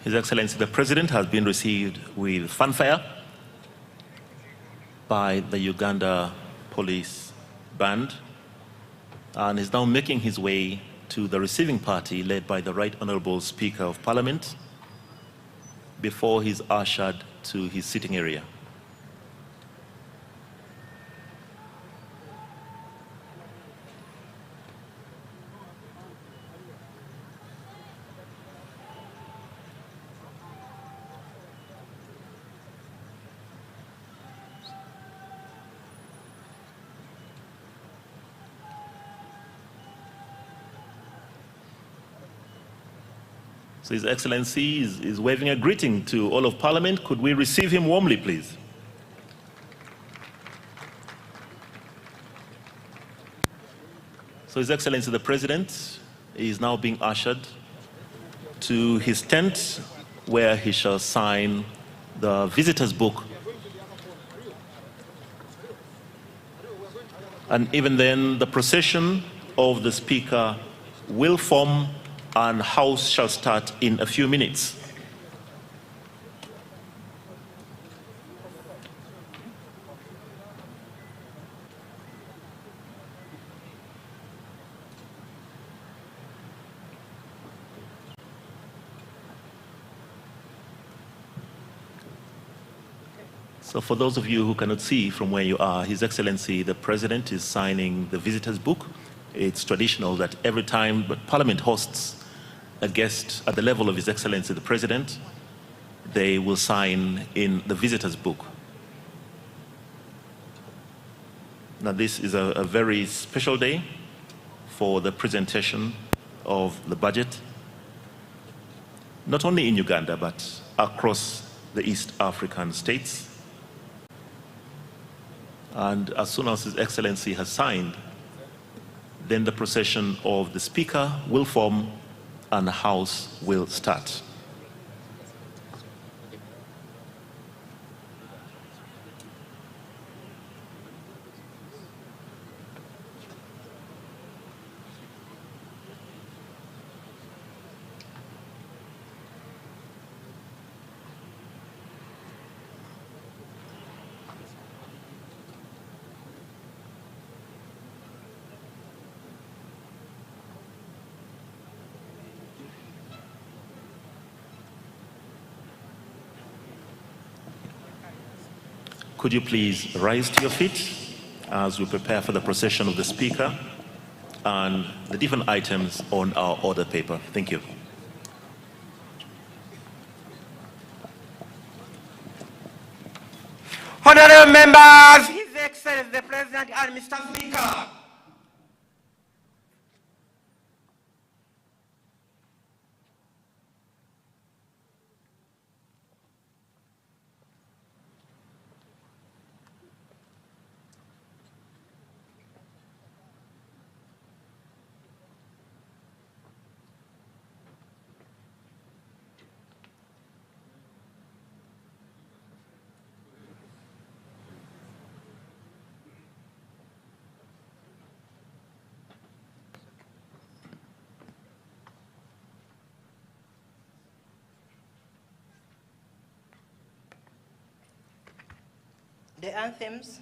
His Excellency the President has been received with fanfare by the Uganda Police Band and is now making his way to the receiving party led by the Right Honorable Speaker of Parliament before he's ushered to his sitting area. So His Excellency is waving a greeting to all of Parliament. Could we receive him warmly, please? So His Excellency the President is now being ushered to his tent where he shall sign the visitor's book. And even then, the procession of the Speaker will form and House shall start in a few minutes. So for those of you who cannot see from where you are, His Excellency the President is signing the visitor's book. It's traditional that every time Parliament hosts a guest at the level of His Excellency the President, they will sign in the visitor's book. Now this is a very special day for the presentation of the budget, not only in Uganda but across the East African states. And as soon as His Excellency has signed, then the procession of the Speaker will form and the House will start. Could you please rise to your feet as we prepare for the procession of the Speaker and the different items on our order paper. Thank you. Honorable members, His Excellency the President and Mr. Speaker. The anthems.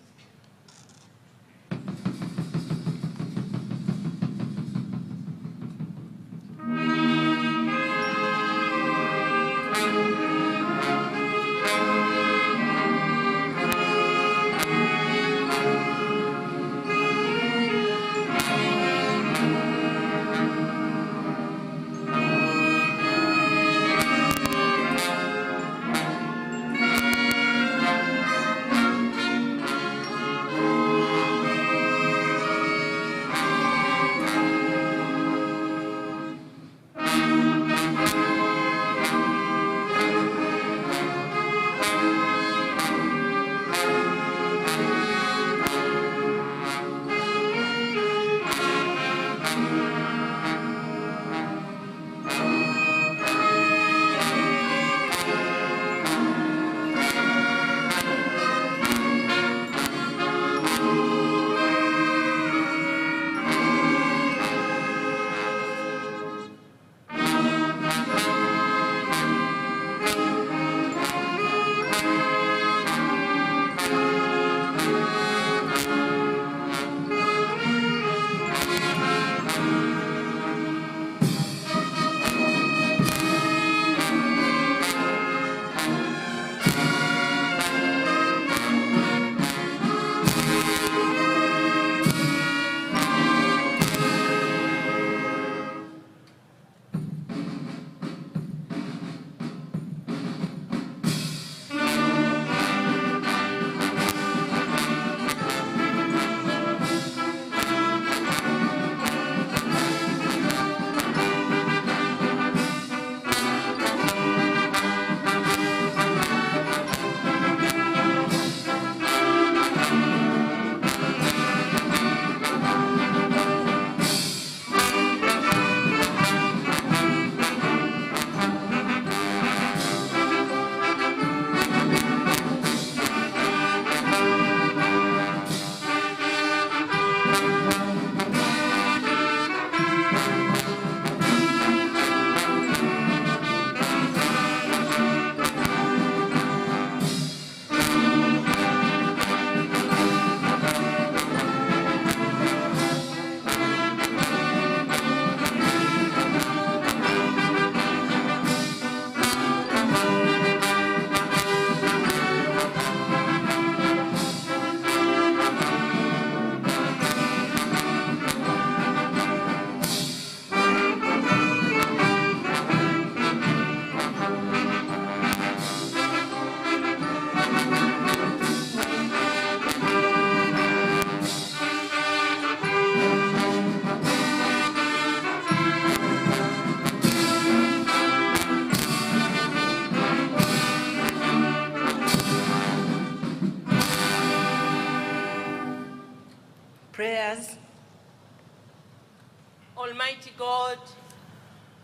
God,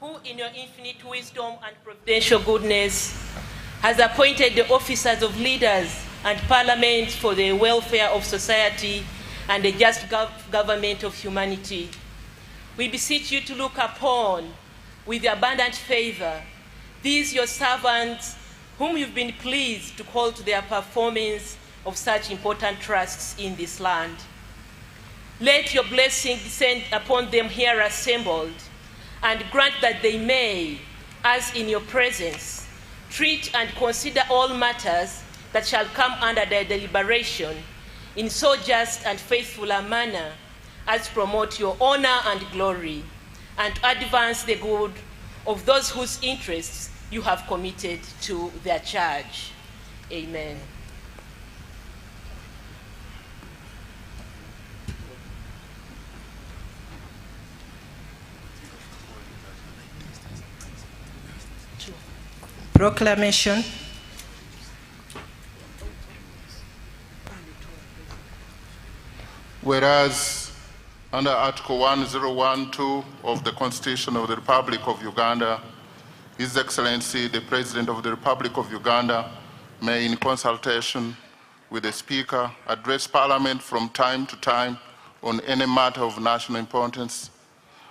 who in your infinite wisdom and providential goodness has appointed the officers of leaders and parliaments for the welfare of society and the just government of humanity. We beseech you to look upon with abundant favor these your servants whom you've been pleased to call to their performance of such important trusts in this land. Let your blessing descend upon them here assembled, and grant that they may, as in your presence, treat and consider all matters that shall come under their deliberation in so just and faithful a manner as promote your honor and glory, and advance the good of those whose interests you have committed to their charge. Amen. Proclamation. Whereas under Article 1012 of the Constitution of the Republic of Uganda, His Excellency the President of the Republic of Uganda may, in consultation with the Speaker, address Parliament from time to time on any matter of national importance.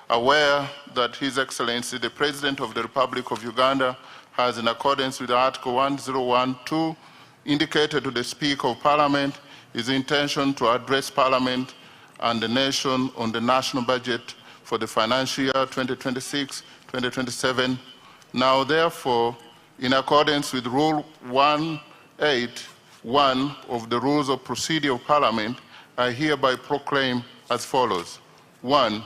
Aware that His Excellency the President of the Republic of Uganda has, in accordance with Article 1012, indicated to the Speaker of Parliament his intention to address Parliament and the nation on the national budget for the financial year 2026-2027. Now, therefore, in accordance with Rule 181 of the Rules of Procedure of Parliament, I hereby proclaim as follows. 1.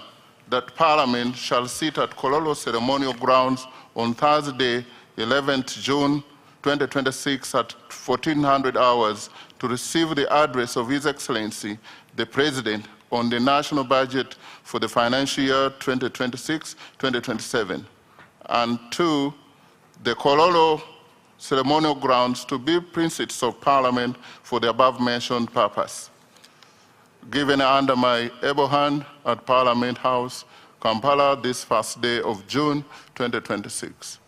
That Parliament shall sit at Kololo Ceremonial Grounds on Thursday, 11th June 2026 at 1400 hours to receive the address of His Excellency, the President, on the national budget for the financial year 2026-2027. And 2, the Kololo Ceremonial Grounds to be precincts of Parliament for the above-mentioned purpose. Given under my able hand at Parliament House, Kampala, this first day of June 2026.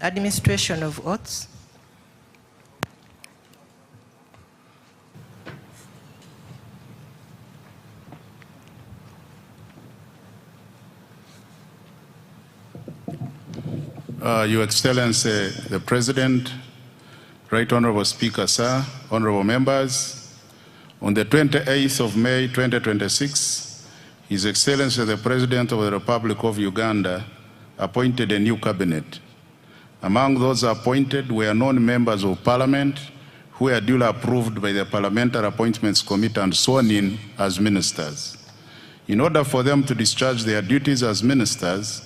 Administration of oaths. Your Excellency, the President, Right Honorable Speaker, sir, honorable members, on the 28th of May 2026, His Excellency, the President of the Republic of Uganda, appointed a new cabinet. Among those appointed were non-members of Parliament who were duly approved by the Parliamentary Appointments Committee and sworn in as ministers. In order for them to discharge their duties as ministers,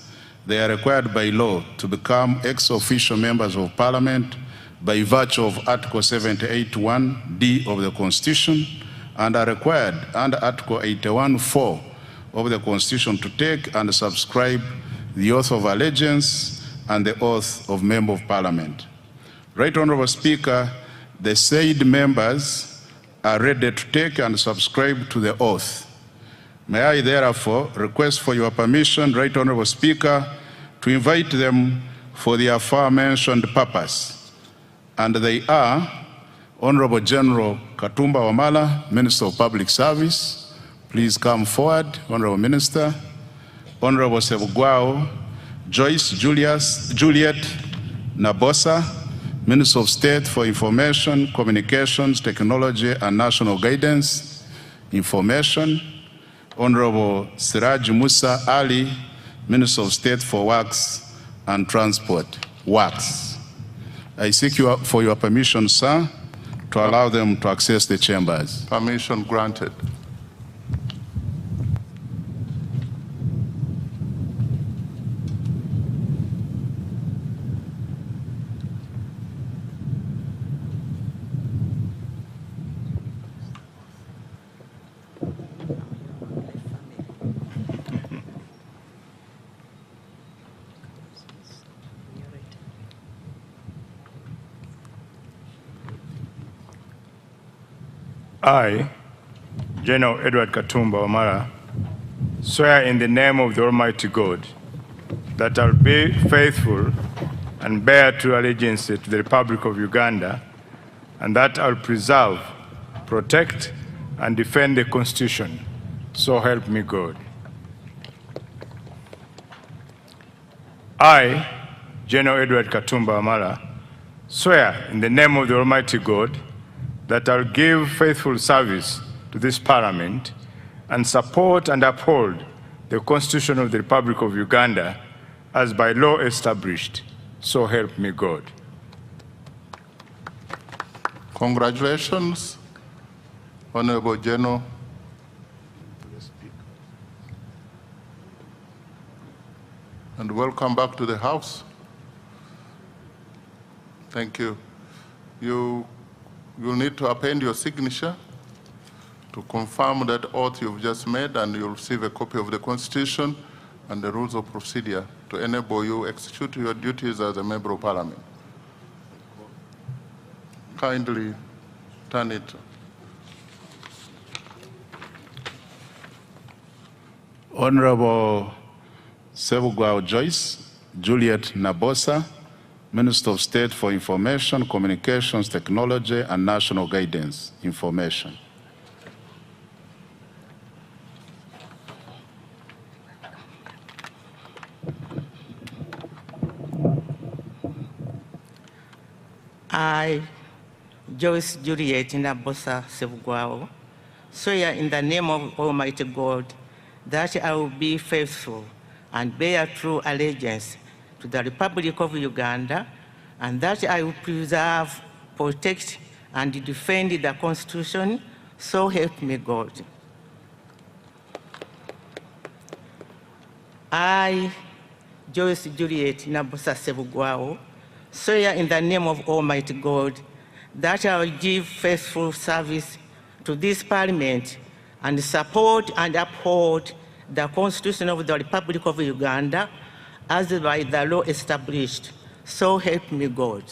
they are required by law to become ex-officio members of Parliament by virtue of Article 78(1)(d) of the Constitution, and are required under Article 81(4) of the Constitution to take and subscribe the oath of allegiance and the oath of Member of Parliament. Right Honorable Speaker, the said members are ready to take and subscribe to the oath. May I therefore request for your permission, Right Honorable Speaker, to invite them for the aforementioned purpose. And they are Honorable General Katumba Wamala, Minister of Public Service. Please come forward, Honorable Minister. Honorable Sebugwao Joyce Juliet Nabosa, Minister of State for Information, Communications, Technology and National Guidance, Information. Honorable Siraj Musa Ali, Minister of State for Works and Transport, Works. I seek for your permission, sir, to allow them to access the chambers. Permission granted. I, General Edward Katumba Wamala, swear in the name of the Almighty God that I will be faithful and bear true allegiance to the Republic of Uganda, and that I will preserve, protect, and defend the Constitution. So help me God. I, General Edward Katumba Wamala, swear in the name of the Almighty God that I will give faithful service to this Parliament and support and uphold the Constitution of the Republic of Uganda as by law established. So help me God. Congratulations, Honorable General. And welcome back to the House. Thank you. You'll need to append your signature to confirm that oath you've just made, and you'll receive a copy of the Constitution and the rules of procedure to enable you to execute your duties as a member of Parliament. Kindly turn it. Honorable Sebugwao Joyce, Juliet Nabosa, Minister of State for Information, Communications, Technology, and National Guidance Information. I, Joyce Juliet Nabosa Sebugwao, swear in the name of Almighty God that I will be faithful and bear true allegiance to the Republic of Uganda, and that I will preserve, protect, and defend the Constitution. So help me God. I, Joyce Juliet Nabosa Sebugwao, swear in the name of Almighty God that I will give faithful service to this Parliament and support and uphold the Constitution of the Republic of Uganda as by the law established. So help me God.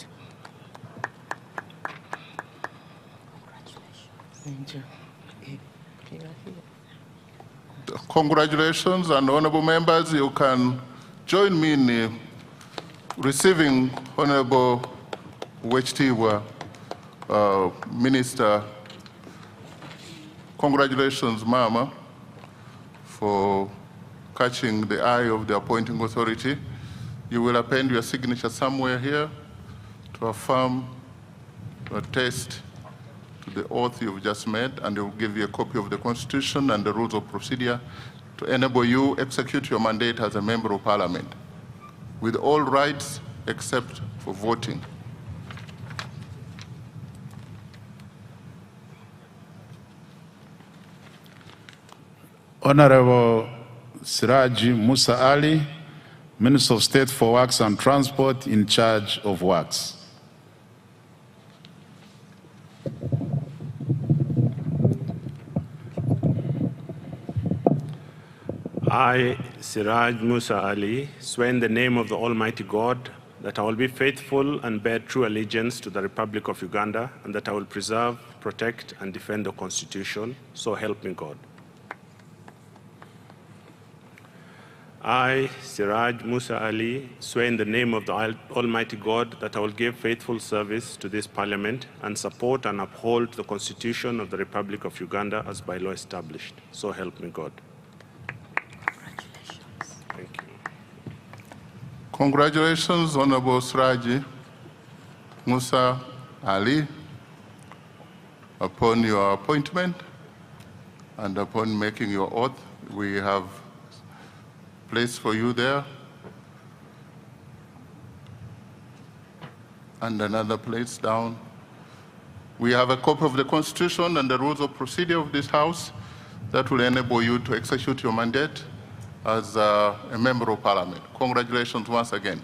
Congratulations, and honorable members, you can join me in receiving Honorable Wechitiibwa, Minister. Congratulations, Mama, for catching the eye of the appointing authority. You will append your signature somewhere here to affirm or attest to the oath you've just made, and it will give you a copy of the Constitution and the rules of procedure to enable you execute your mandate as a member of Parliament with all rights except for voting. Honorable Siraji Musa Ali, Minister of State for Works and Transport, in charge of works. I, Siraj Musa Ali, swear in the name of the Almighty God that I will be faithful and bear true allegiance to the Republic of Uganda, and that I will preserve, protect, and defend the Constitution. So help me God. I, Siraj Musa Ali, swear in the name of the Almighty God that I will give faithful service to this Parliament and support and uphold the Constitution of the Republic of Uganda as by law established. So help me God. Thank you. Congratulations, Honorable Siraji Musa Ali, upon your appointment and upon making your oath. We have place for you there, and another place down. We have a copy of the Constitution and the rules of procedure of this House that will enable you to execute your mandate as a member of Parliament. Congratulations once again.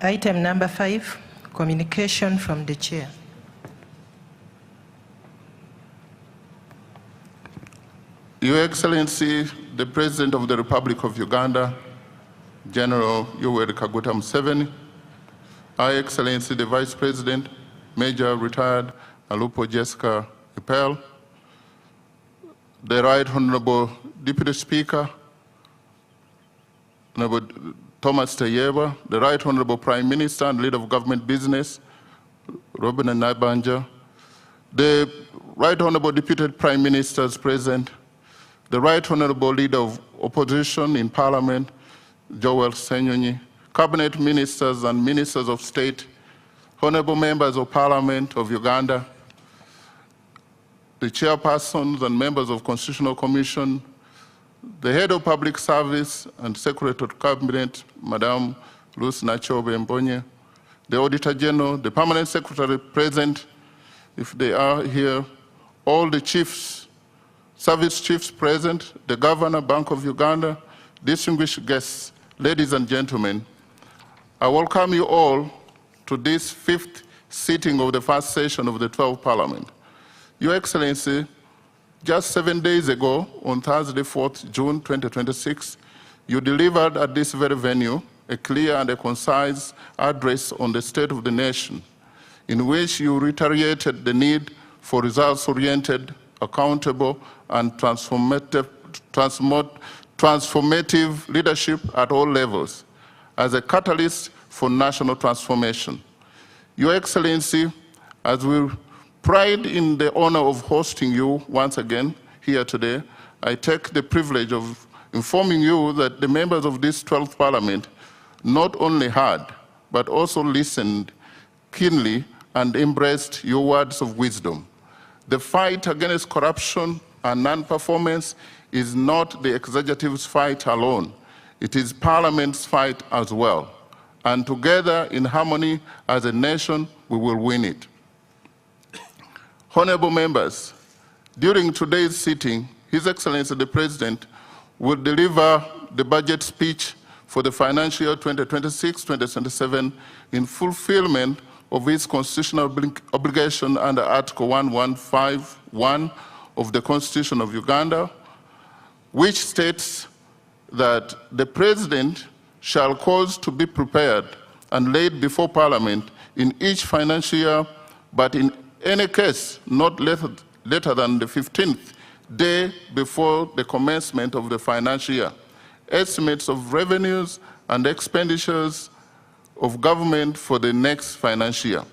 Item number 5, communication from the chair. Your Excellency, the President of the Republic of Uganda, General Yoweri Kaguta Museveni, Her Excellency, the Vice President, Major Retired Alupo Jessica Ipel, the Right Honorable Deputy Speaker, Honorable Thomas Tayeba, the Right Honorable Prime Minister and Leader of Government Business, Robin Naibanja, the Right Honorable Deputy Prime Ministers present, the Right Honorable Leader of Opposition in Parliament, Joel Senyonyi, Cabinet Ministers and Ministers of State, Honorable Members of Parliament of Uganda, the chairpersons and members of Constitutional Commission, the Head of Public Service and Secretary of Cabinet, Madame Lucy Nachobe Mbonye, the Auditor General, the Permanent Secretary present, if they are here, all the chiefs, service chiefs present, the Governor, Bank of Uganda, distinguished guests, ladies and gentlemen, I welcome you all to this 5th sitting of the first session of the 12th Parliament. Your Excellency, just 7 days ago, on Thursday, 4th June 2026, you delivered at this very venue a clear and a concise address on the state of the nation, in which you reiterated the need for results-oriented, accountable, and transformative leadership at all levels as a catalyst for national transformation. Your Excellency, as we pride in the honor of hosting you once again here today, I take the privilege of informing you that the members of this 12th Parliament not only heard, but also listened keenly and embraced your words of wisdom. The fight against corruption and non-performance is not the executive's fight alone. It is Parliament's fight as well. And together, in harmony as a nation, we will win it. Honorable members, during today's sitting, His Excellency the President will deliver the budget speech for the financial year 2026-2027 in fulfillment of his constitutional obligation under Article 1151 of the Constitution of Uganda, which states that the President shall cause to be prepared and laid before Parliament in each financial year, but in any case not later than the 15th day before the commencement of the financial year, estimates of revenues and expenditures of government for the next financial year.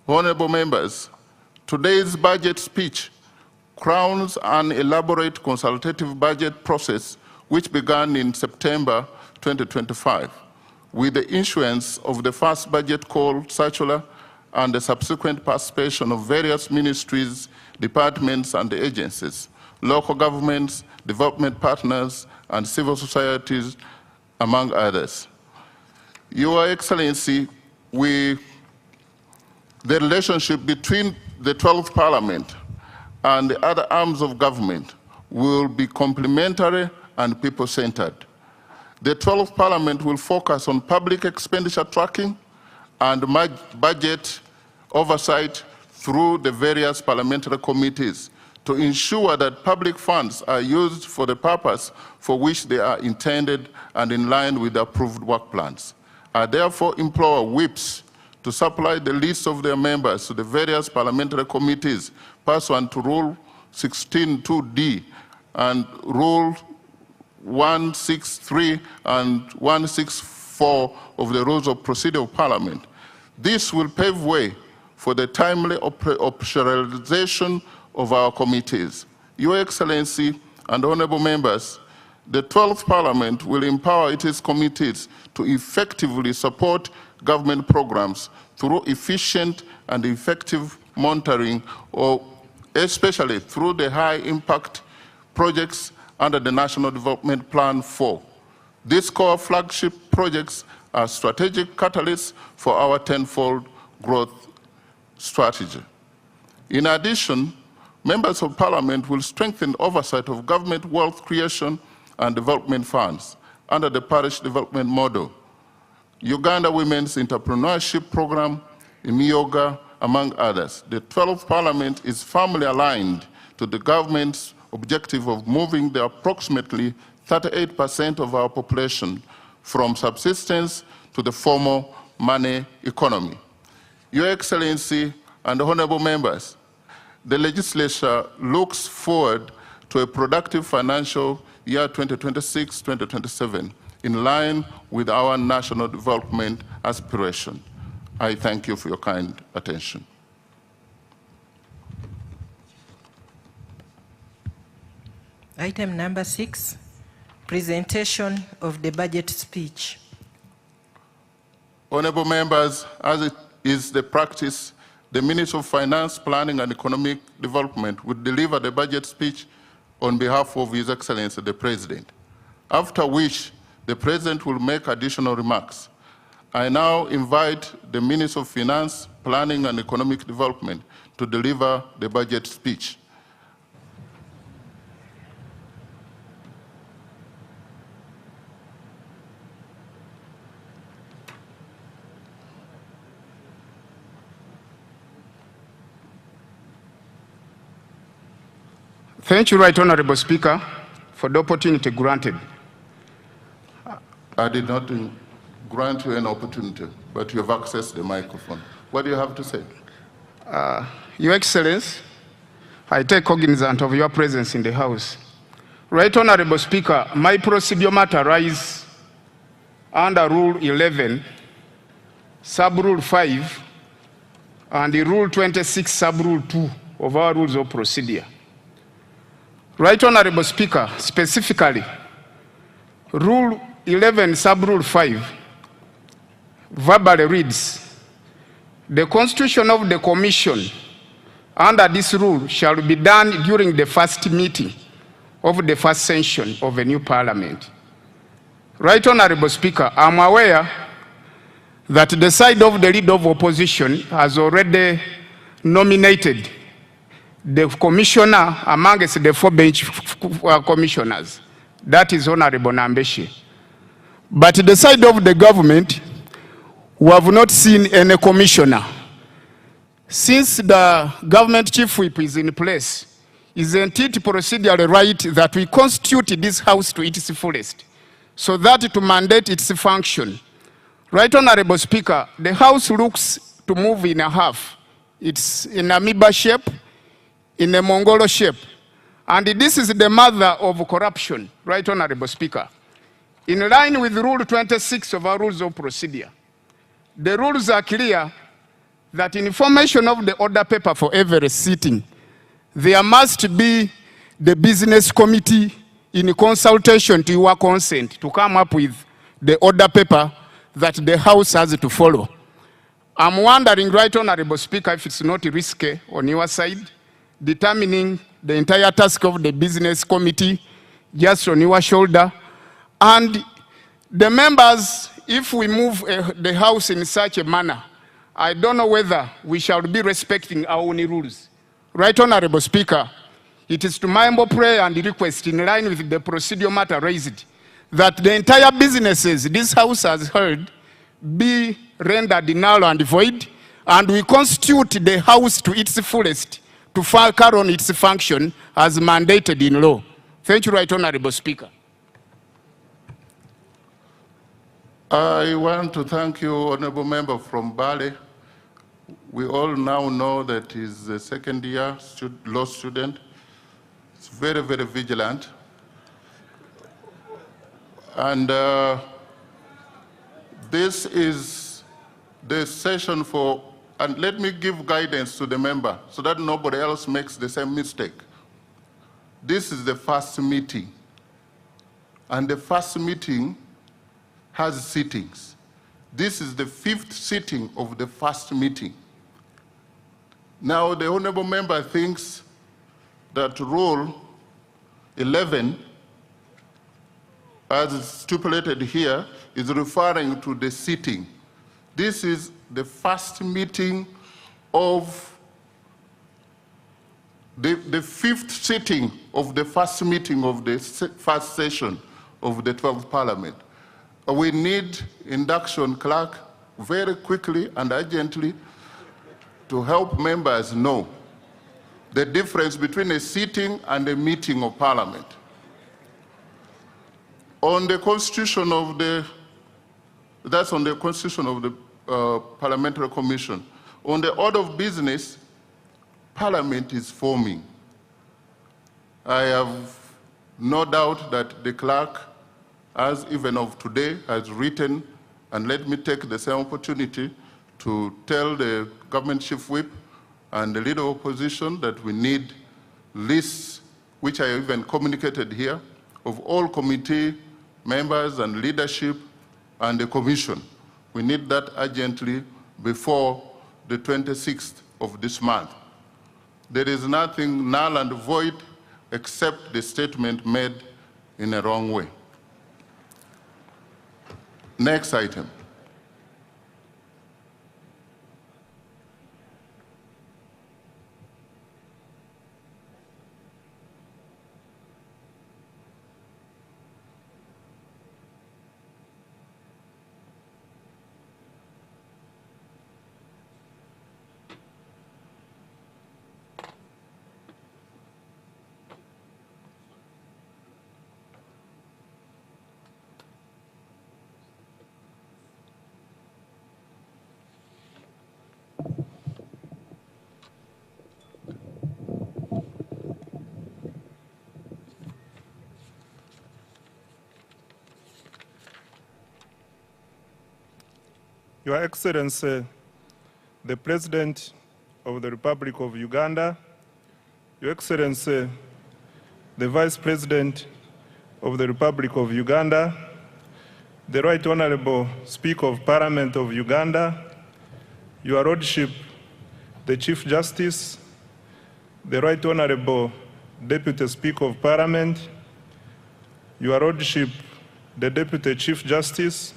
Honorable members, today's budget speech crowns an elaborate consultative budget process which began in September 2025 with the issuance of the first budget call circular and the subsequent participation of various ministries, departments, and agencies, local governments, development partners, and civil societies, among others. Your Excellency, the relationship between the 12th Parliament and the other arms of government will be complementary and people-centered. The 12th Parliament will focus on public expenditure tracking and budget oversight through the various parliamentary committees to ensure that public funds are used for the purpose for which they are intended and in line with the approved work plans. I therefore implore whips to supply the list of their members to the various parliamentary committees pursuant to Rule 16.2d and Rule 163 and 164 of the Rules of Procedure of Parliament. This will pave way for the timely operationalization of our committees. Your Excellency and honorable members, the 12th Parliament will empower its committees to effectively support government programs through efficient and effective monitoring, or especially through the high-impact projects under the National Development Plan 4. These core flagship projects are strategic catalysts for our tenfold growth strategy. In addition, members of Parliament will strengthen oversight of government wealth creation and development funds under the parish development model, Uganda Women's Entrepreneurship Program, IMIOGA, among others. The 12th Parliament is firmly aligned to the government's objective of moving the approximately 38% of our population from subsistence to the formal money economy. Your Excellency and honorable members, the legislature looks forward to a productive financial year 2026-2027 in line with our national development aspiration. I thank you for your kind attention. Item number 6, presentation of the budget speech. Honorable members, as it is the practice, the Minister of Finance, Planning and Economic Development will deliver the budget speech on behalf of His Excellency the President, after which the President will make additional remarks. I now invite the Minister of Finance, Planning and Economic Development to deliver the budget speech. Thank you, Right Honorable Speaker, for the opportunity granted. I did not grant you an opportunity, but you have accessed the microphone. What do you have to say? Your Excellency, I take cognizance of your presence in the House. Right Honorable Speaker, my procedure matter arises under Rule 11, Sub-Rule 5, and the Rule 26, Sub-Rule 2 of our Rules of Procedure. Right Honorable Speaker, specifically, Rule 11, Sub-Rule 5, verbally reads, the constitution of the Commission under this rule shall be done during the first meeting of the first session of a new Parliament. Right Honorable Speaker, I'm aware that the side of the Leader of Opposition has already nominated the commissioner amongst the 4 bench commissioners. That is Honorable Nambeshi. But the side of the government, we have not seen any commissioner. Since the government chief whip is in place, isn't it procedurally right that we constitute this House to its fullest, so that to mandate its function? Right Honorable Speaker, the House looks to move in a half. It's in amoeba shape, in a Mongolo shape. And this is the mother of corruption, Right Honorable Speaker. In line with Rule 26 of our Rules of Procedure, the rules are clear that in formation of the order paper for every sitting, there must be the business committee in consultation to your consent to come up with the order paper that the House has to follow. I'm wondering, Right Honorable Speaker, if it's not risky on your side, determining the entire task of the business committee just on your shoulder. And the members, if we move the House in such a manner, I don't know whether we shall be respecting our own rules. Right Honorable Speaker, it is to my humble prayer and request, in line with the procedural matter raised, that the entire businesses this House has heard be rendered null and void, and we constitute the House to its fullest to carry on its function as mandated in law. Thank you, Right Honorable Speaker. I want to thank you, Honorable Member from Bale. We all now know that he's a second-year law student. He's very, very vigilant. And this is the session for, and let me give guidance to the member so that nobody else makes the same mistake. This is the first meeting. And the first meeting has sittings. This is the 5th sitting of the first meeting. Now, the honorable member thinks that Rule 11, as stipulated here, is referring to the sitting. This is the first meeting of the 5th sitting of the first meeting of the first session of the 12th Parliament. We need induction clerk very quickly and urgently to help members know the difference between a sitting and a meeting of Parliament. On the constitution of the, that's on the constitution of the Parliamentary Commission. On the order of business, Parliament is forming. I have no doubt that the clerk, as even of today, has written, and let me take the same opportunity to tell the government chief whip and the leader of opposition that we need lists, which I even communicated here, of all committee members and leadership and the commission. We need that urgently before the 26th of this month. There is nothing null and void except the statement made in a wrong way. Next item. Your Excellency, the President of the Republic of Uganda, Your Excellency, the Vice President of the Republic of Uganda, the Right Honorable Speaker of Parliament of Uganda, Your Lordship, the Chief Justice, the Right Honorable Deputy Speaker of Parliament, Your Lordship, the Deputy Chief Justice,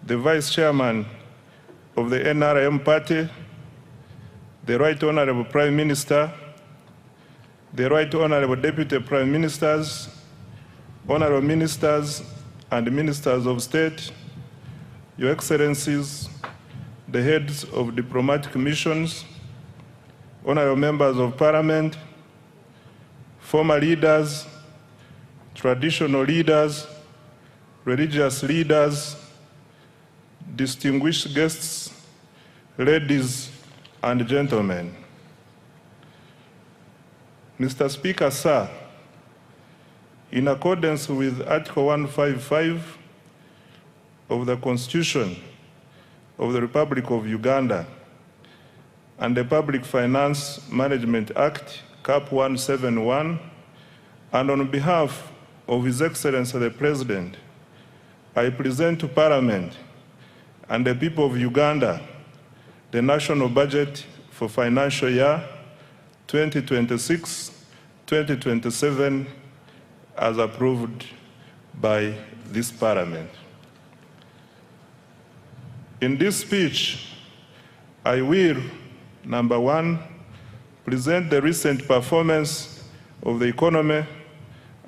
the Vice Chairman of the NRM Party, the Right Honorable Prime Minister, the Right Honorable Deputy Prime Ministers, Honorable Ministers and Ministers of State, Your Excellencies, the heads of diplomatic missions, Honorable Members of Parliament, former leaders, traditional leaders, religious leaders, distinguished guests, ladies and gentlemen. Mr. Speaker, sir, in accordance with Article 155 of the Constitution of the Republic of Uganda and the Public Finance Management Act, CAP 171, and on behalf of His Excellency the President, I present to Parliament and the people of Uganda the national budget for financial year 2026-2027 as approved by this Parliament. In this speech, I will, number one, present the recent performance of the economy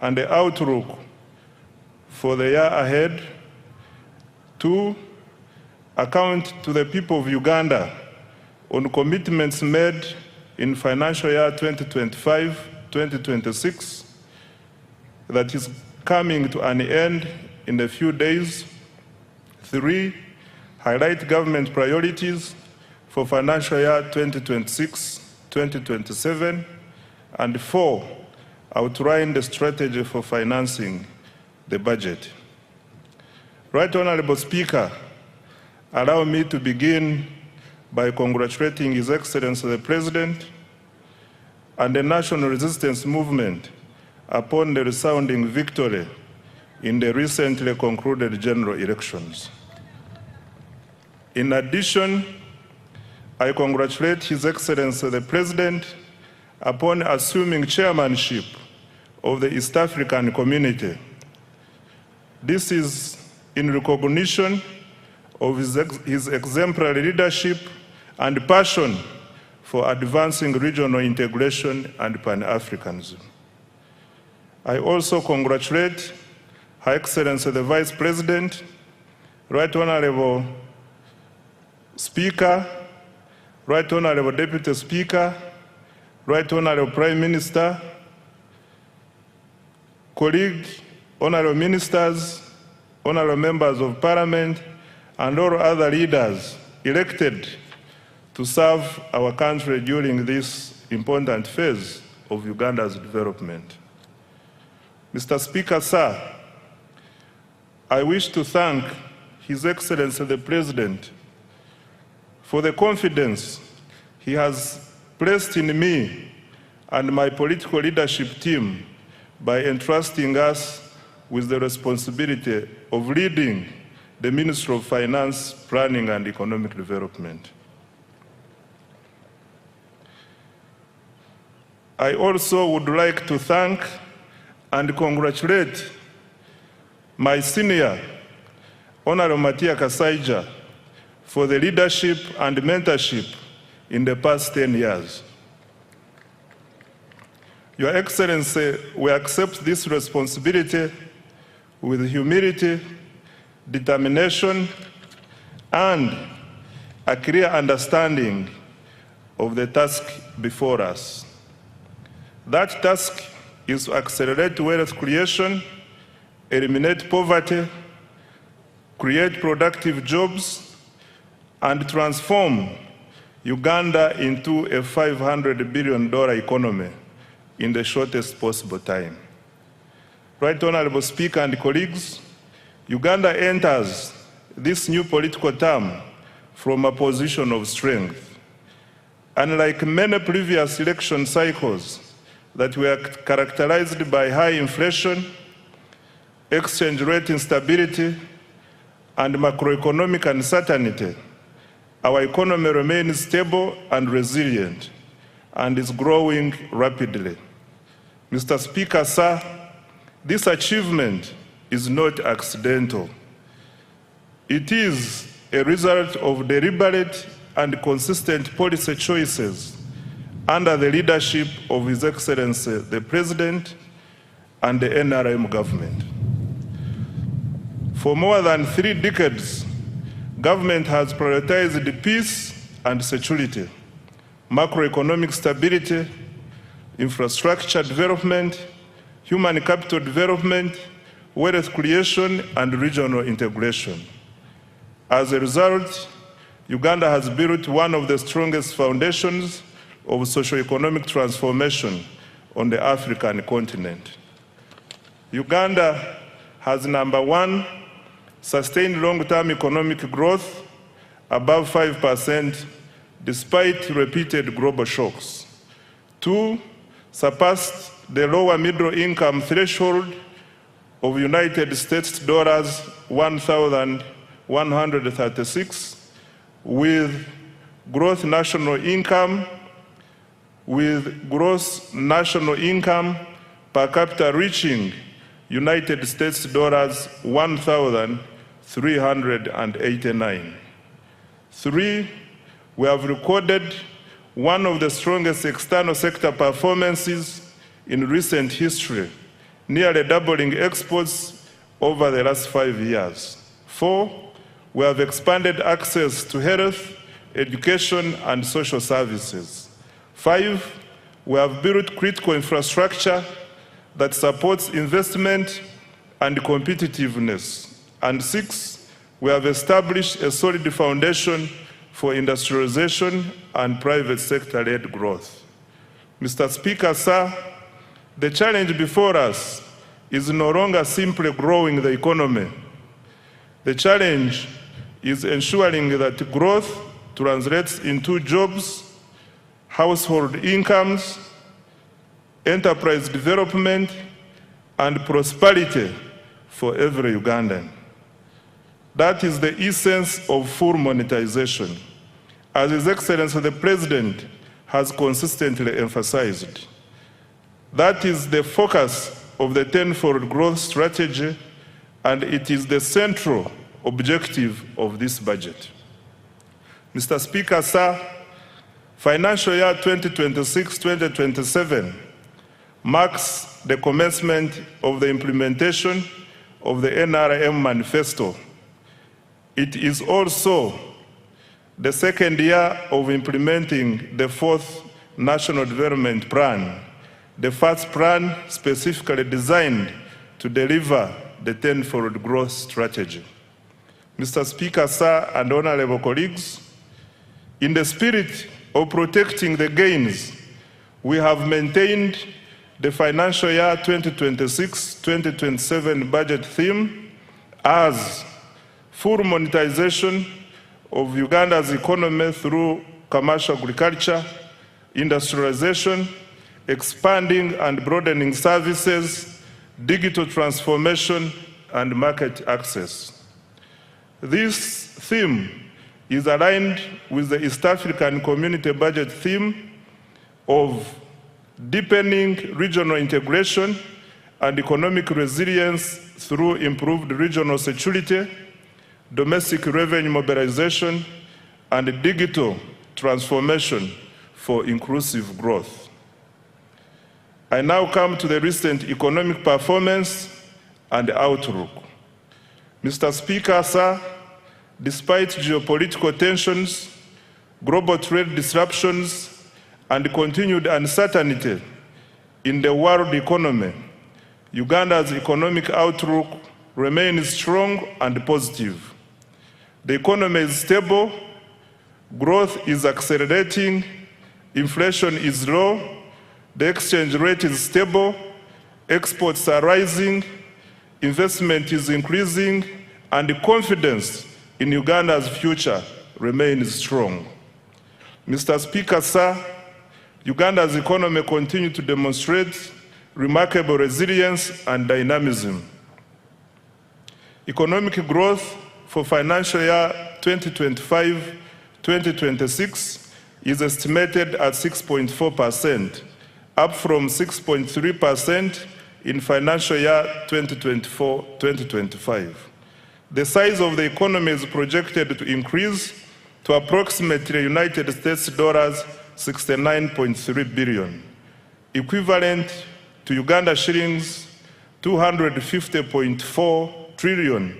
and the outlook for the year ahead. Two, account to the people of Uganda on commitments made in financial year 2025-2026 that is coming to an end in a few days. Three, highlight government priorities for financial year 2026-2027. And four, outline the strategy for financing the budget. Right Honorable Speaker, allow me to begin by congratulating His Excellency the President and the National Resistance Movement upon the resounding victory in the recently concluded general elections. In addition, I congratulate His Excellency the President upon assuming chairmanship of the East African Community. This is in recognition of his exemplary leadership and passion for advancing regional integration and Pan-Africanism. I also congratulate Her Excellency the Vice President, Right Honorable Speaker, Right Honorable Deputy Speaker, Right Honorable Prime Minister, colleagues, honorable ministers, honorable members of parliament, and all other leaders elected to serve our country during this important phase of Uganda's development. Mr. Speaker, sir, I wish to thank His Excellency the President for the confidence he has placed in me and my political leadership team by entrusting us with the responsibility of leading the Ministry of Finance, Planning and Economic Development. I also would like to thank and congratulate my senior, Honorable Matia Kasaija, for the leadership and mentorship in the past 10 years. Your Excellency, we accept this responsibility with humility, determination, and a clear understanding of the task before us. That task is to accelerate wealth creation, eliminate poverty, create productive jobs, and transform Uganda into a $500 billion economy in the shortest possible time. Right Honorable Speaker and colleagues, Uganda enters this new political term from a position of strength. Unlike many previous election cycles that were characterized by high inflation, exchange rate instability, and macroeconomic uncertainty, our economy remains stable and resilient and is growing rapidly. Mr. Speaker, sir, this achievement is not accidental. It is a result of deliberate and consistent policy choices under the leadership of His Excellency the President and the NRM government. For more than 3 decades, government has prioritized peace and security, macroeconomic stability, infrastructure development, human capital development, wealth creation, and regional integration. As a result, Uganda has built one of the strongest foundations of socio-economic transformation on the African continent. Uganda has, number 1, sustained long-term economic growth above 5% despite repeated global shocks. 2, surpassed the lower middle income threshold of United States dollars 1,136 with gross national income per capita reaching United States dollars 1,389. 3, we have recorded one of the strongest external sector performances in recent history, nearly doubling exports over the last 5 years. 4, we have expanded access to health, education, and social services. 5, we have built critical infrastructure that supports investment and competitiveness. And 6, we have established a solid foundation for industrialization and private sector-led growth. Mr. Speaker, sir, the challenge before us is no longer simply growing the economy. The challenge is ensuring that growth translates into jobs, household incomes, enterprise development, and prosperity for every Ugandan. That is the essence of full monetization, as His Excellency the President has consistently emphasized. That is the focus of the tenfold growth strategy, and it is the central objective of this budget. Mr. Speaker, sir, financial year 2026-2027 marks the commencement of the implementation of the NRM manifesto. It is also the second year of implementing the 4th National Development Plan, the first plan specifically designed to deliver the tenfold growth strategy. Mr. Speaker, sir, and honorable colleagues, in the spirit of protecting the gains, we have maintained the financial year 2026-2027 budget theme as full monetization of Uganda's economy through commercial agriculture, industrialization, expanding and broadening services, digital transformation, and market access. This theme is aligned with the East African Community Budget theme of deepening regional integration and economic resilience through improved regional security, domestic revenue mobilization, and digital transformation for inclusive growth. I now come to the recent economic performance and outlook. Mr. Speaker, sir, despite geopolitical tensions, global trade disruptions, and continued uncertainty in the world economy, Uganda's economic outlook remains strong and positive. The economy is stable, growth is accelerating, inflation is low, the exchange rate is stable, exports are rising, investment is increasing, and confidence in Uganda's future remains strong. Mr. Speaker, sir, Uganda's economy continues to demonstrate remarkable resilience and dynamism. Economic growth for financial year 2025-2026 is estimated at 6.4%, up from 6.3% in financial year 2024-2025. The size of the economy is projected to increase to approximately United States dollars 69.3 billion, equivalent to Uganda shillings 250.4 trillion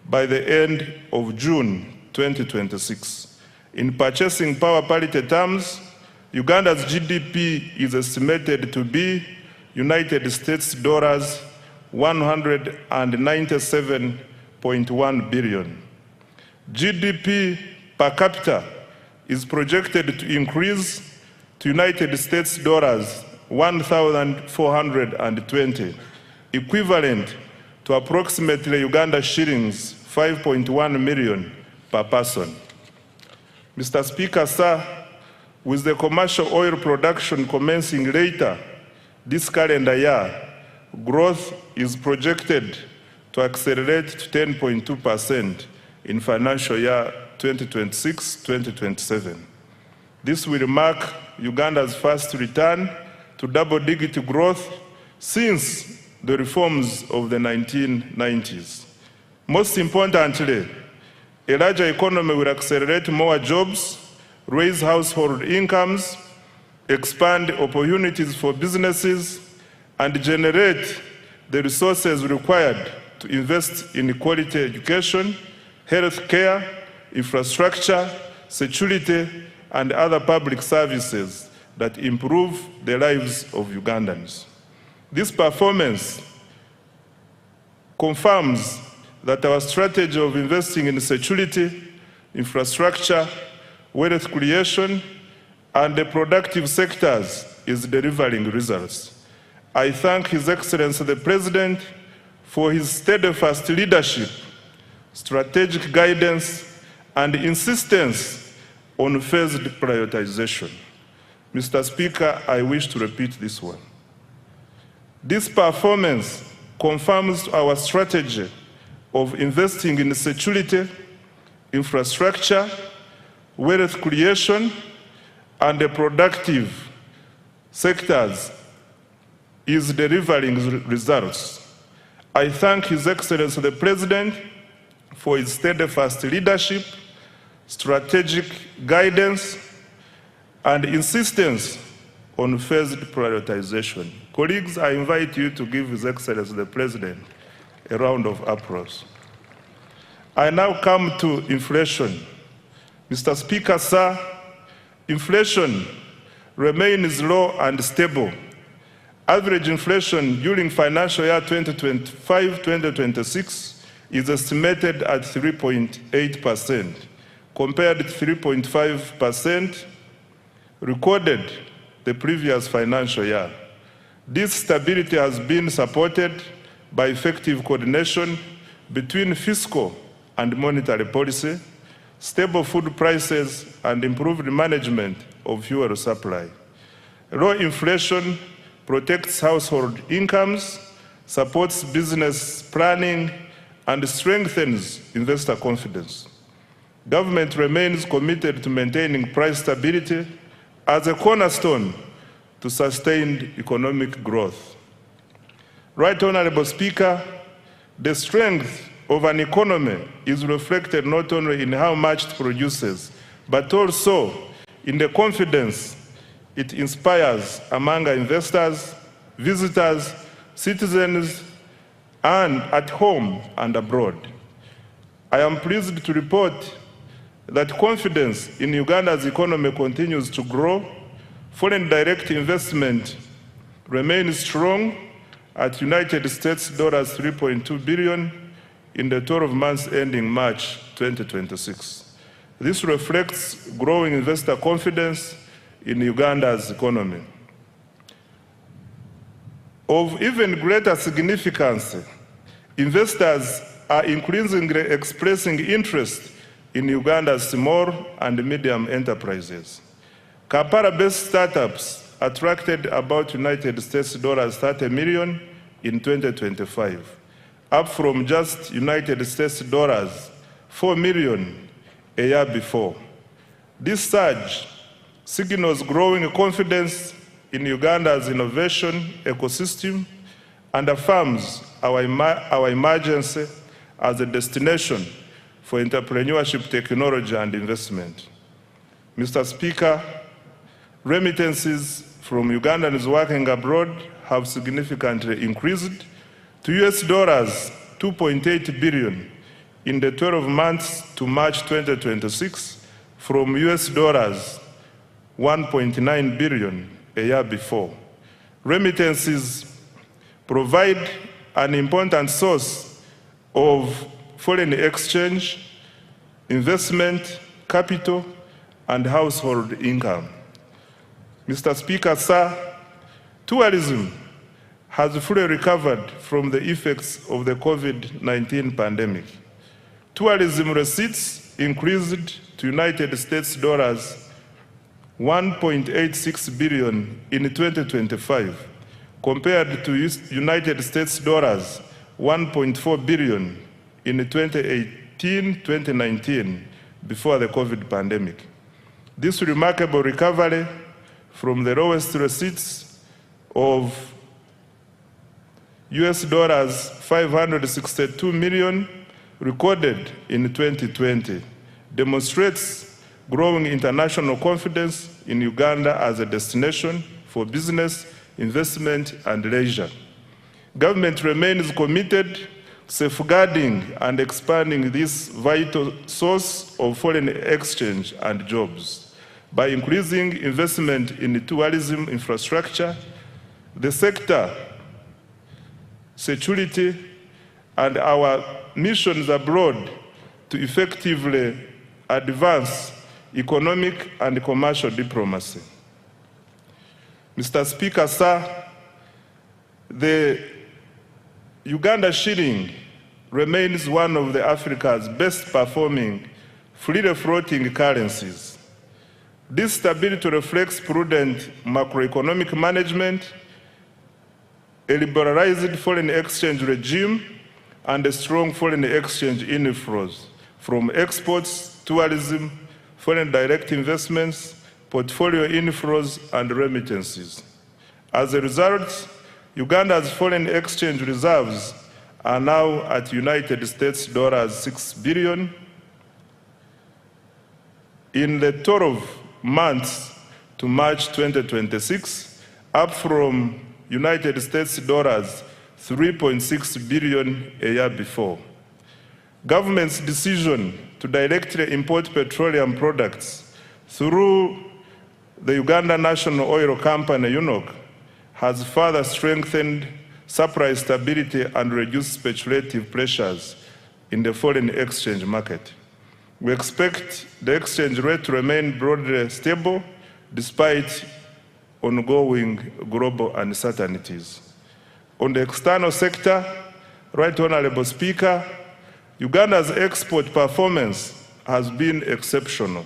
by the end of June 2026. In purchasing power parity terms, Uganda's GDP is estimated to be United States dollars 197.1 billion. GDP per capita is projected to increase to United States dollars 1,420, equivalent to approximately Uganda shillings 5.1 million per person. Mr. Speaker, sir, with the commercial oil production commencing later this calendar year, growth is projected to accelerate to 10.2% in financial year 2026-2027. This will mark Uganda's first return to double-digit growth since the reforms of the 1990s. Most importantly, a larger economy will accelerate more jobs, raise household incomes, expand opportunities for businesses, and generate the resources required to invest in quality education, health care, infrastructure, security, and other public services that improve the lives of Ugandans. This performance confirms that our strategy of investing in security, infrastructure, wealth creation, and the productive sectors is delivering results. I thank His Excellency the President for his steadfast leadership, strategic guidance, and insistence on phased prioritization. Mr. Speaker, I wish to repeat this one. This performance confirms our strategy of investing in security, infrastructure, wealth creation, and the productive sectors is delivering results. I thank His Excellency the President for his steadfast leadership, strategic guidance, and insistence on phased prioritization. Colleagues, I invite you to give His Excellency the President a round of applause. I now come to inflation. Mr. Speaker, sir, inflation remains low and stable. Average inflation during financial year 2025-2026 is estimated at 3.8%, compared to 3.5% recorded the previous financial year. This stability has been supported by effective coordination between fiscal and monetary policy, stable food prices, and improved management of fuel supply. Low inflation protects household incomes, supports business planning, and strengthens investor confidence. Government remains committed to maintaining price stability as a cornerstone to sustained economic growth. Right Honorable Speaker, the strength of an economy is reflected not only in how much it produces, but also in the confidence it inspires among investors, visitors, citizens, and at home and abroad. I am pleased to report that confidence in Uganda's economy continues to grow. Foreign direct investment remains strong at United States dollars 3.2 billion in the 12 months ending March 2026. This reflects growing investor confidence in Uganda's economy. Of even greater significance, investors are increasingly expressing interest in Uganda's small and medium enterprises. Kampala-based startups attracted about United States dollars 30 million in 2025, up from just United States dollars 4 million a year before. This surge signals growing confidence in Uganda's innovation ecosystem and affirms our emergence as a destination for entrepreneurship, technology, and investment. Mr. Speaker, remittances from Ugandans working abroad have significantly increased to US dollars 2.8 billion in the 12 months to March 2026 from US dollars 1.9 billion a year before. Remittances provide an important source of foreign exchange, investment, capital, and household income. Mr. Speaker, sir, tourism has fully recovered from the effects of the COVID-19 pandemic. Tourism receipts increased to United States dollars 1.86 billion in 2025, compared to United States dollars 1.4 billion in 2018-2019, before the COVID pandemic. This remarkable recovery from the lowest receipts of US dollars 562 million recorded in 2020 demonstrates growing international confidence in Uganda as a destination for business, investment, and leisure. Government remains committed to safeguarding and expanding this vital source of foreign exchange and jobs. By increasing investment in tourism infrastructure, the sector, security, and our missions abroad to effectively advance economic and commercial diplomacy. Mr. Speaker, sir, the Uganda shilling remains one of Africa's best performing freely floating currencies. This stability reflects prudent macroeconomic management, a liberalized foreign exchange regime, and a strong foreign exchange inflows from exports, tourism, foreign direct investments, portfolio inflows, and remittances. As a result, Uganda's foreign exchange reserves are now at United States dollars 6 billion. In the 12 months to March 2026, up from United States dollars 3.6 billion a year before. Government's decision to directly import petroleum products through the Uganda National Oil Company, UNOC, has further strengthened supply stability and reduced speculative pressures in the foreign exchange market. We expect the exchange rate to remain broadly stable despite ongoing global uncertainties. On the external sector, Right Honorable Speaker, Uganda's export performance has been exceptional.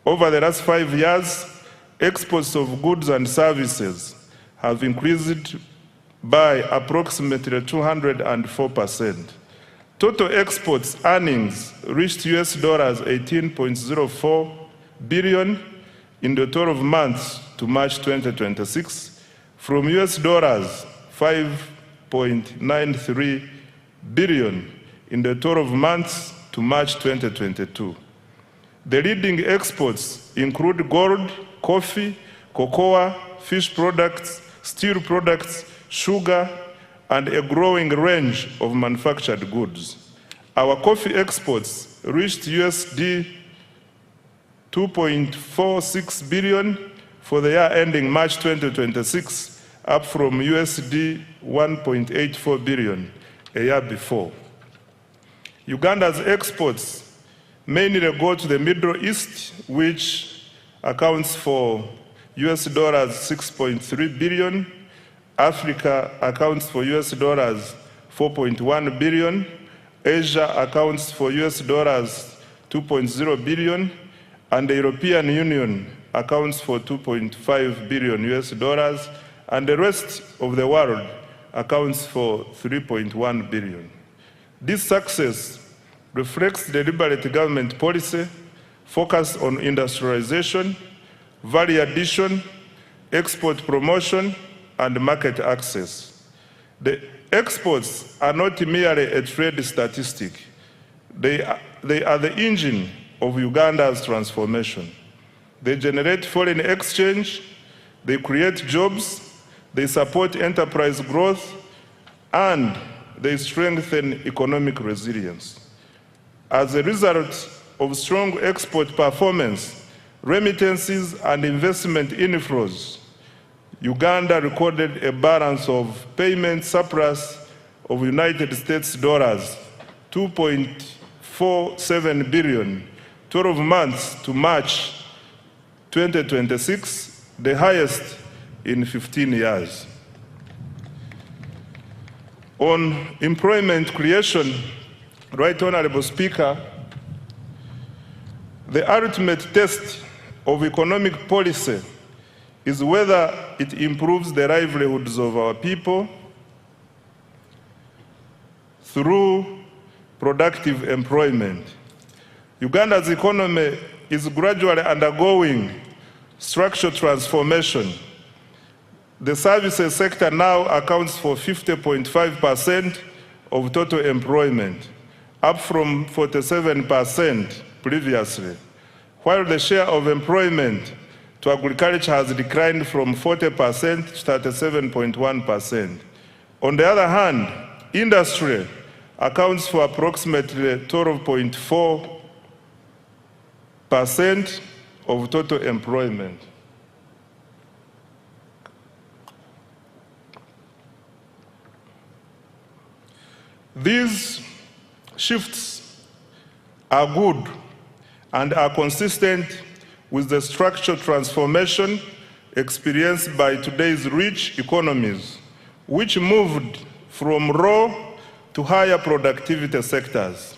Over the last 5 years, exports of goods and services have increased by approximately 204%. Total exports earnings reached US dollars 18.04 billion in the 12 months to March 2026, from US dollars 5.93 billion in the 12 months to March 2022. The leading exports include gold, coffee, cocoa, fish products, steel products, sugar, and a growing range of manufactured goods. Our coffee exports reached USD 2.46 billion for the year ending March 2026, up from USD 1.84 billion a year before. Uganda's exports mainly go to the Middle East, which accounts for US dollars 6.3 billion. Africa accounts for US dollars 4.1 billion. Asia accounts for US dollars 2.0 billion. And the European Union accounts for 2.5 billion US dollars. And the rest of the world accounts for 3.1 billion. This success reflects the deliberate government policy focused on industrialization, value addition, export promotion, and market access. The exports are not merely a trade statistic. They are the engine of Uganda's transformation. They generate foreign exchange, they create jobs, they support enterprise growth, and they strengthen economic resilience. As a result of strong export performance, remittances, and investment inflows, Uganda recorded a balance of payment surplus of United States dollars 2.47 billion, 12 months to March 2026, the highest in 15 years. On employment creation, Right Honorable Speaker, the ultimate test of economic policy is whether it improves the livelihoods of our people through productive employment. Uganda's economy is gradually undergoing structural transformation. The services sector now accounts for 50.5% of total employment, up from 47% previously, while the share of employment to agriculture has declined from 40% to 37.1%. On the other hand, industry accounts for approximately 12.4% of total employment. These shifts are good and are consistent with the structural transformation experienced by today's rich economies, which moved from raw to higher productivity sectors.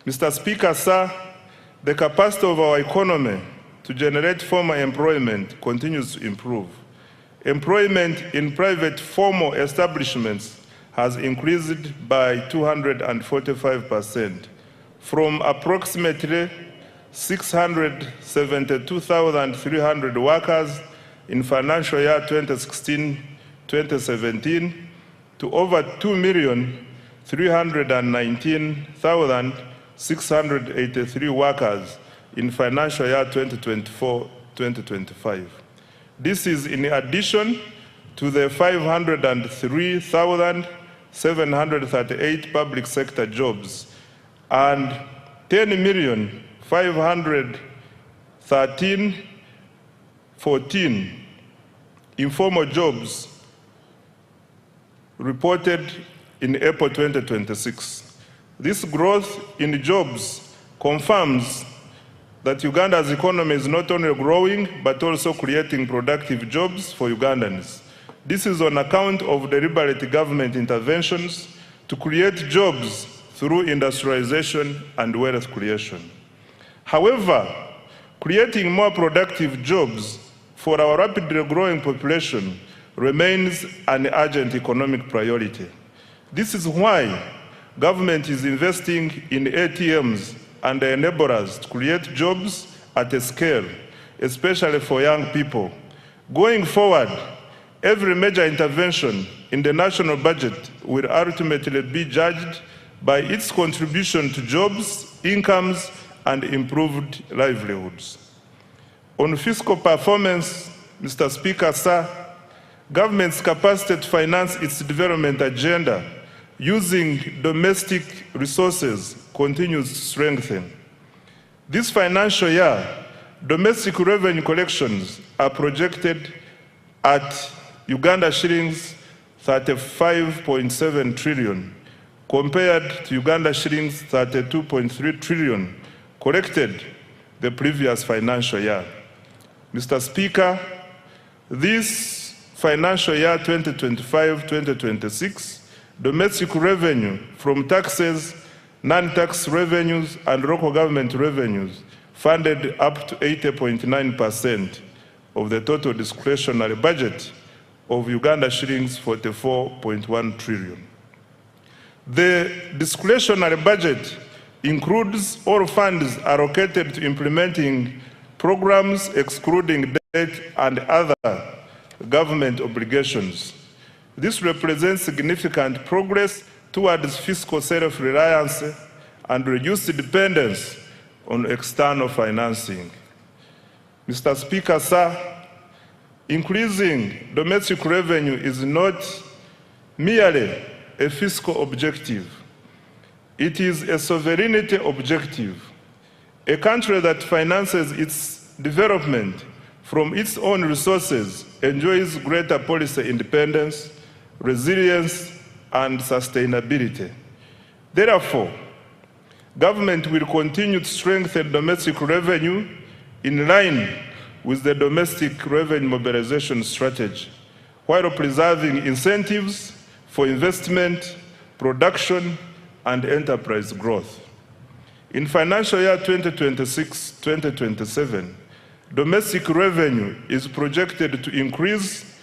Mr. Speaker, sir, the capacity of our economy to generate formal employment continues to improve. Employment in private formal establishments has increased by 245%, from approximately 672,300 workers in financial year 2016-2017 to over 2,319,683 workers in financial year 2024-2025. This is in addition to the 503,738 public sector jobs and 10,513,500 14 informal jobs reported in April 2026. This growth in jobs confirms that Uganda's economy is not only growing, but also creating productive jobs for Ugandans. This is on account of deliberate government interventions to create jobs through industrialization and wealth creation. However, creating more productive jobs for our rapidly growing population remains an urgent economic priority. This is why government is investing in ATMs and enablers to create jobs at a scale, especially for young people. Going forward, every major intervention in the national budget will ultimately be judged by its contribution to jobs, incomes, and improved livelihoods. On fiscal performance, Mr. Speaker, sir, government's capacity to finance its development agenda using domestic resources continues to strengthen. This financial year, domestic revenue collections are projected at Uganda shillings 35.7 trillion, compared to Uganda shillings 32.3 trillion collected the previous financial year. Mr. Speaker, this financial year 2025-2026, domestic revenue from taxes, non-tax revenues, and local government revenues funded up to 80.9% of the total discretionary budget of Uganda shillings 44.1 trillion. The discretionary budget includes all funds allocated to implementing programs excluding debt and other government obligations. This represents significant progress towards fiscal self-reliance and reduced dependence on external financing. Mr. Speaker, sir, increasing domestic revenue is not merely a fiscal objective. It is a sovereignty objective. A country that finances its development from its own resources enjoys greater policy independence, resilience, and sustainability. Therefore, government will continue to strengthen domestic revenue in line with the domestic revenue mobilization strategy, while preserving incentives for investment, production, and enterprise growth. In financial year 2026-2027, domestic revenue is projected to increase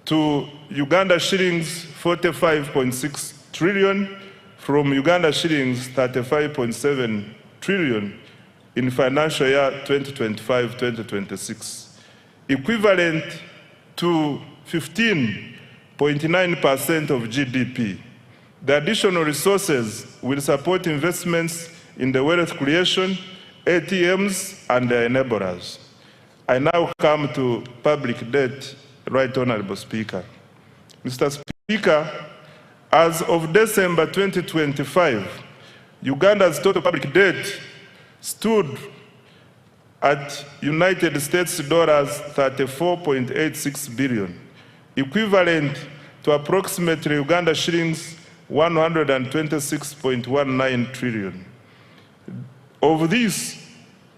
to Uganda shillings 45.6 trillion from Uganda shillings 35.7 trillion in financial year 2025-2026, equivalent to 15.9% of GDP. The additional resources will support investments in the wealth creation, ATMs, and the enablers. I now come to public debt, Right Honorable Speaker. Mr. Speaker, as of December 2025, Uganda's total public debt stood at United States dollars 34.86 billion, equivalent to approximately Uganda shillings 126.19 trillion. Of this,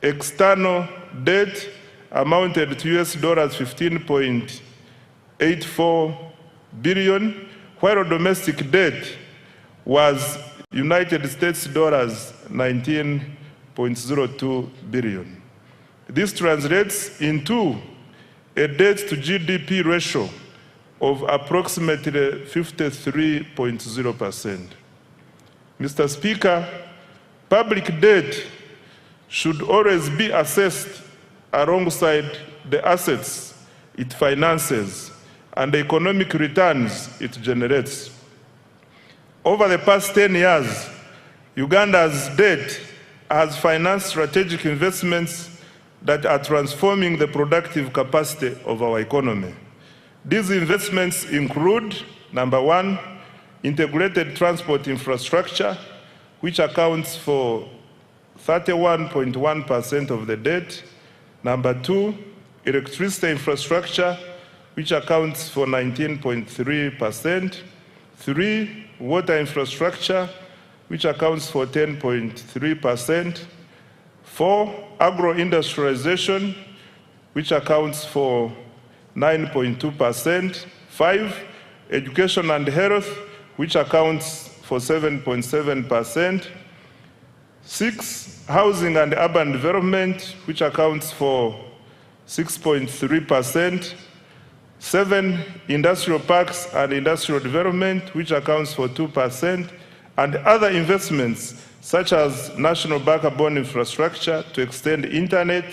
external debt amounted to US dollars 15.84 billion, while domestic debt was United States dollars 19.02 billion. This translates into a debt to GDP ratio of approximately 53.0%. Mr. Speaker, public debt should always be assessed alongside the assets it finances and the economic returns it generates. Over the past 10 years, Uganda's debt has financed strategic investments that are transforming the productive capacity of our economy. These investments include, number one, integrated transport infrastructure, which accounts for 31.1% of the debt. Number two, electricity infrastructure, which accounts for 19.3%. 3, water infrastructure, which accounts for 10.3%. 4, agro-industrialization, which accounts for 9.2%. 5, education and health, which accounts for 7.7%. 6, housing and urban development, which accounts for 6.3%. 7, industrial parks and industrial development, which accounts for 2%, and other investments such as national backbone infrastructure to extend internet,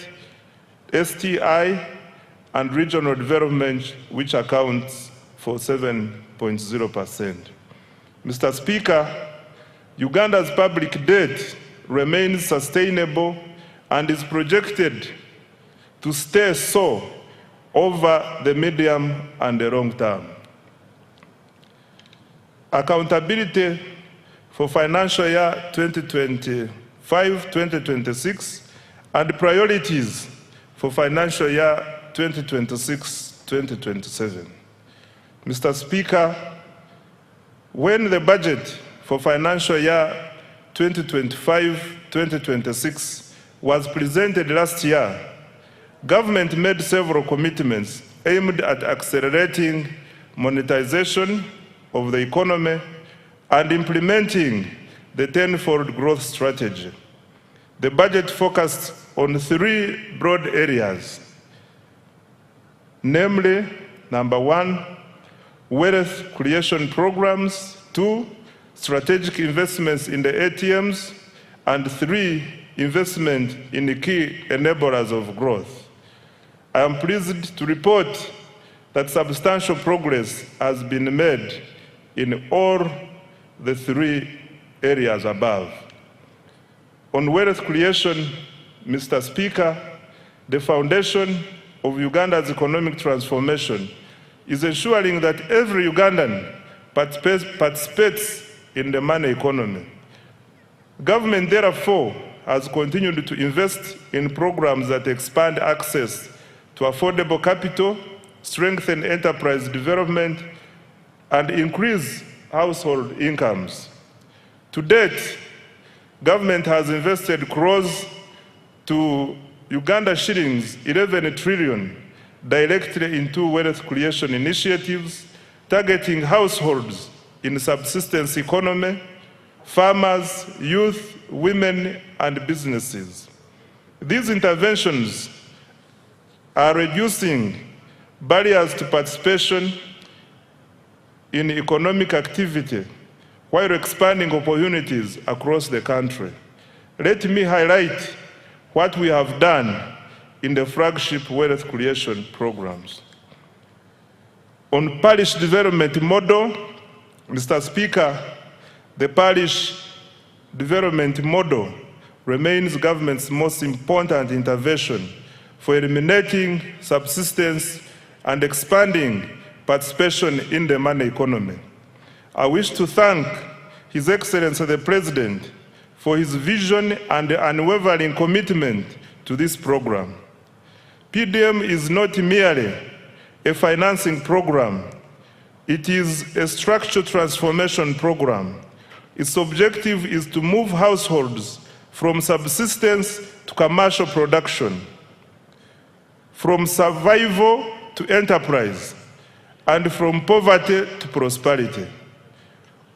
STI, and regional development, which accounts for 7.0%. Mr. Speaker, Uganda's public debt remains sustainable and is projected to stay so over the medium and the long term. Accountability for financial year 2025-2026 and priorities for financial year 2026-2027. Mr. Speaker, when the budget for financial year 2025-2026 was presented last year, government made several commitments aimed at accelerating monetization of the economy and implementing the tenfold growth strategy. The budget focused on 3 broad areas, namely, number 1, wealth creation programs, 2, strategic investments in the ATMs, and 3, investment in the key enablers of growth. I am pleased to report that substantial progress has been made in all the 3 areas above. On wealth creation, Mr. Speaker, the foundation of Uganda's economic transformation is ensuring that every Ugandan participates in the money economy. Government, therefore, has continued to invest in programs that expand access to affordable capital, strengthen enterprise development, and increase household incomes. To date, government has invested close to Uganda shillings 11 trillion directly into wealth creation initiatives, targeting households in subsistence economy, farmers, youth, women, and businesses. These interventions are reducing barriers to participation in economic activity while expanding opportunities across the country. Let me highlight what we have done in the flagship wealth creation programs. On parish development model, Mr. Speaker, the parish development model remains government's most important intervention for eliminating subsistence and expanding participation in the money economy. I wish to thank His Excellency the President for his vision and unwavering commitment to this program. PDM is not merely a financing program, it is a structural transformation program. Its objective is to move households from subsistence to commercial production, from survival to enterprise, and from poverty to prosperity.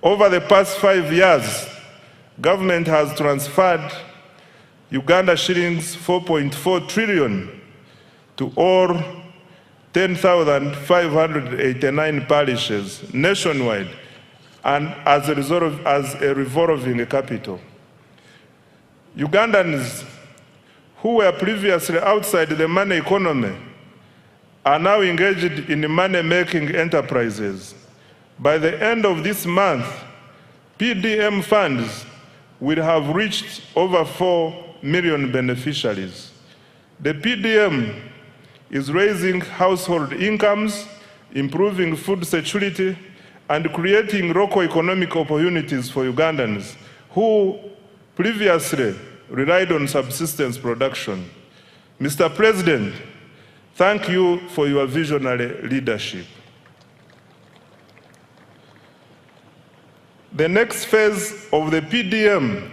Over the past 5 years, government has transferred Uganda shillings 4.4 trillion to all 10,589 parishes nationwide, and as a revolving capital. Ugandans who were previously outside the money economy are now engaged in money-making enterprises. By the end of this month, PDM funds will have reached over 4 million beneficiaries. The PDM is raising household incomes, improving food security, and creating local economic opportunities for Ugandans who previously relied on subsistence production. Mr. President, Thank you for your visionary leadership. The next phase of the PDM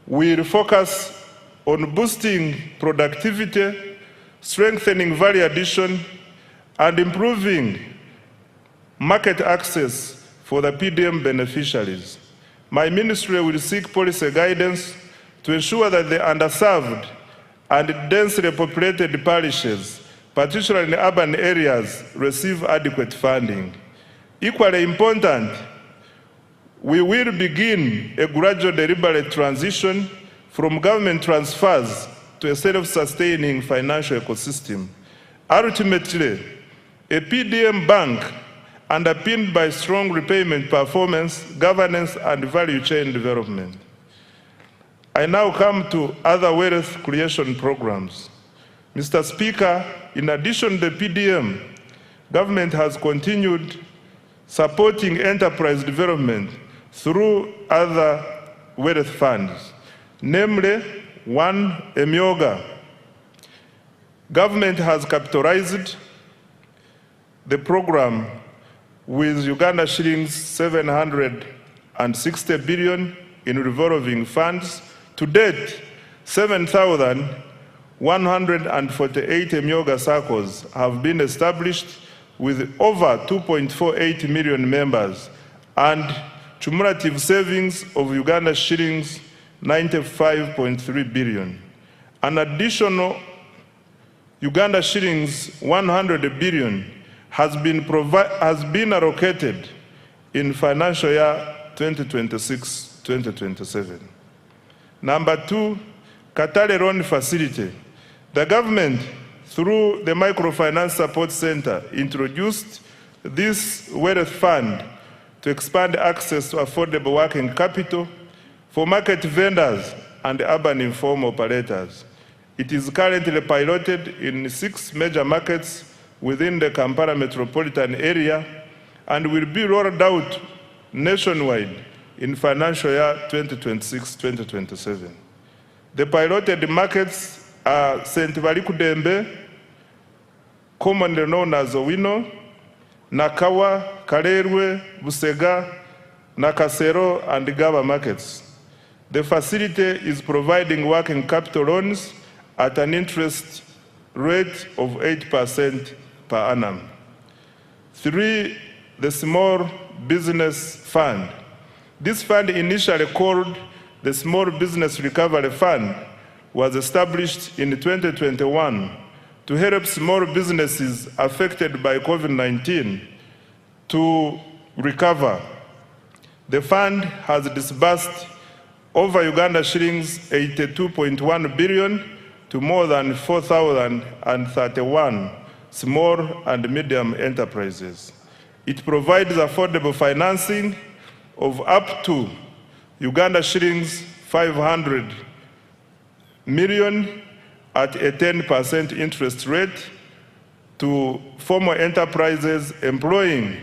will focus on boosting productivity, strengthening value addition, and improving market access for the PDM beneficiaries. My ministry will seek policy guidance to ensure that the underserved and densely populated parishes, particularly in urban areas, receive adequate funding. Equally important, we will begin a gradual deliberate transition from government transfers to a self-sustaining financial ecosystem. Ultimately, a PDM bank underpinned by strong repayment performance, governance, and value chain development. I now come to other wealth creation programs. Mr. Speaker, in addition to the PDM, government has continued supporting enterprise development through other wealth funds, namely, one, Emyoga. Government has capitalized the program with Uganda shillings 760 billion in revolving funds. To date, 7,148 Emyoga circles have been established with over 2.48 million members and cumulative savings of Uganda shillings 95.3 billion. An additional Uganda shillings 100 billion has been allocated in financial year 2026-2027. Number two, Katale Loan Facility. The government, through the Microfinance Support Center, introduced this wealth fund to expand access to affordable working capital for market vendors and urban informal operators. It is currently piloted in 6 major markets within the Kampala metropolitan area and will be rolled out nationwide in financial year 2026-2027. The piloted markets are St. Valikudembe, commonly known as Owino, Nakawa, Kalerwe, Busega, Nakasero, and Gaba markets. The facility is providing working capital loans at an interest rate of 8% per annum. 3, the Small Business Fund. This fund, initially called the Small Business Recovery Fund, was established in 2021 to help small businesses affected by COVID-19 to recover. The fund has disbursed over Uganda shillings 82.1 billion to more than 4,031 small and medium enterprises. It provides affordable financing of up to Uganda shillings 500 million at a 10% interest rate to formal enterprises employing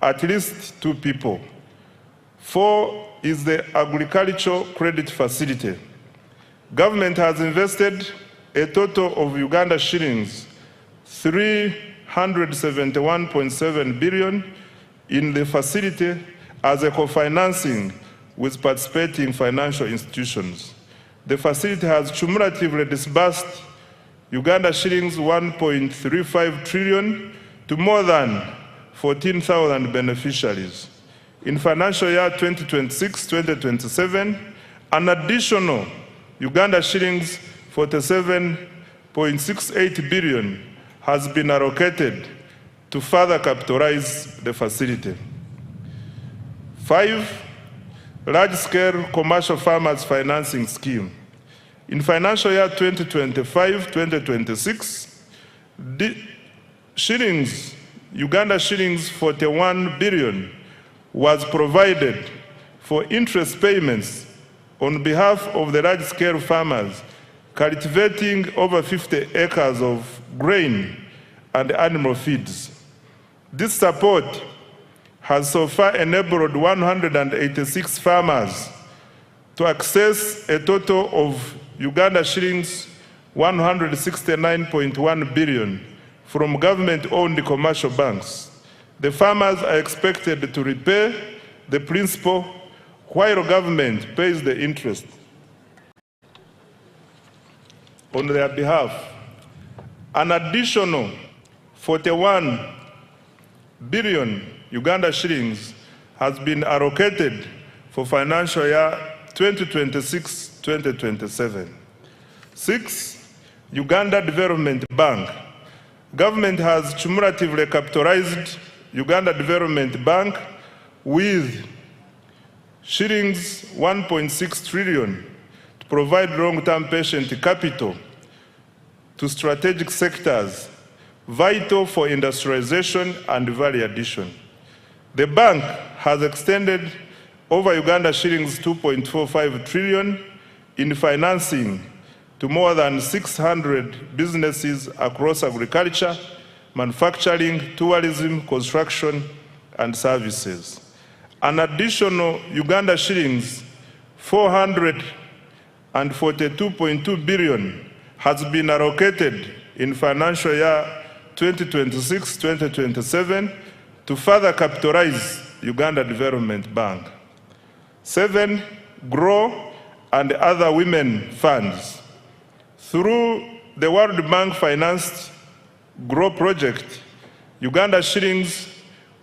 at least 2 people. 4 is the Agricultural Credit Facility. Government has invested a total of Uganda shillings 371.7 billion in the facility as a co-financing with participating financial institutions. The facility has cumulatively disbursed Uganda shillings 1.35 trillion to more than 14,000 beneficiaries. In financial year 2026-2027, an additional Uganda shillings 47.68 billion has been allocated to further capitalize the facility. 5, large-scale commercial farmers financing scheme. In financial year 2025-2026, Uganda shillings 41 billion was provided for interest payments on behalf of the large-scale farmers cultivating over 50 acres of grain and animal feeds. This support has so far enabled 186 farmers to access a total of Uganda shillings 169.1 billion from government-owned commercial banks. The farmers are expected to repay the principal while government pays the interest on their behalf. An additional 41 billion Uganda shillings has been allocated for financial year 2026-2027. 6. Uganda Development Bank. Government has cumulatively capitalized Uganda Development Bank with shillings 1.6 trillion to provide long-term patient capital to strategic sectors vital for industrialization and value addition. The bank has extended over Uganda shillings 2.45 trillion in financing to more than 600 businesses across agriculture, manufacturing, tourism, construction, and services. An additional Uganda shillings 442.2 billion has been allocated in financial year 2026-2027 to further capitalize Uganda Development Bank. 7. GROW and other women funds. Through the World Bank financed GROW project, Uganda shillings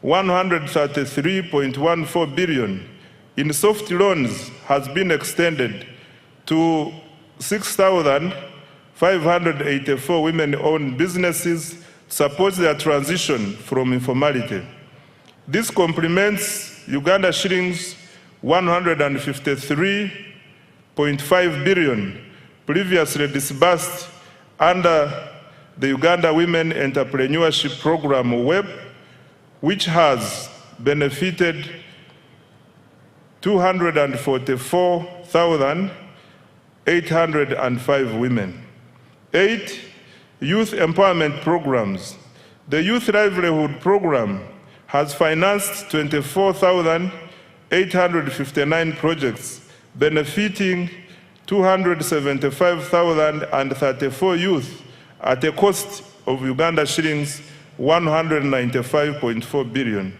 133.14 billion in soft loans has been extended to 6,584 women-owned businesses to support their transition from informality. This complements Uganda shillings 153.5 billion previously disbursed under the Uganda Women Entrepreneurship Program WEP, which has benefited 244,805 women. 8. Youth empowerment programs. The Youth Livelihood Program has financed 24,859 projects benefiting 275,034 youth at a cost of Uganda shillings 195.4 billion,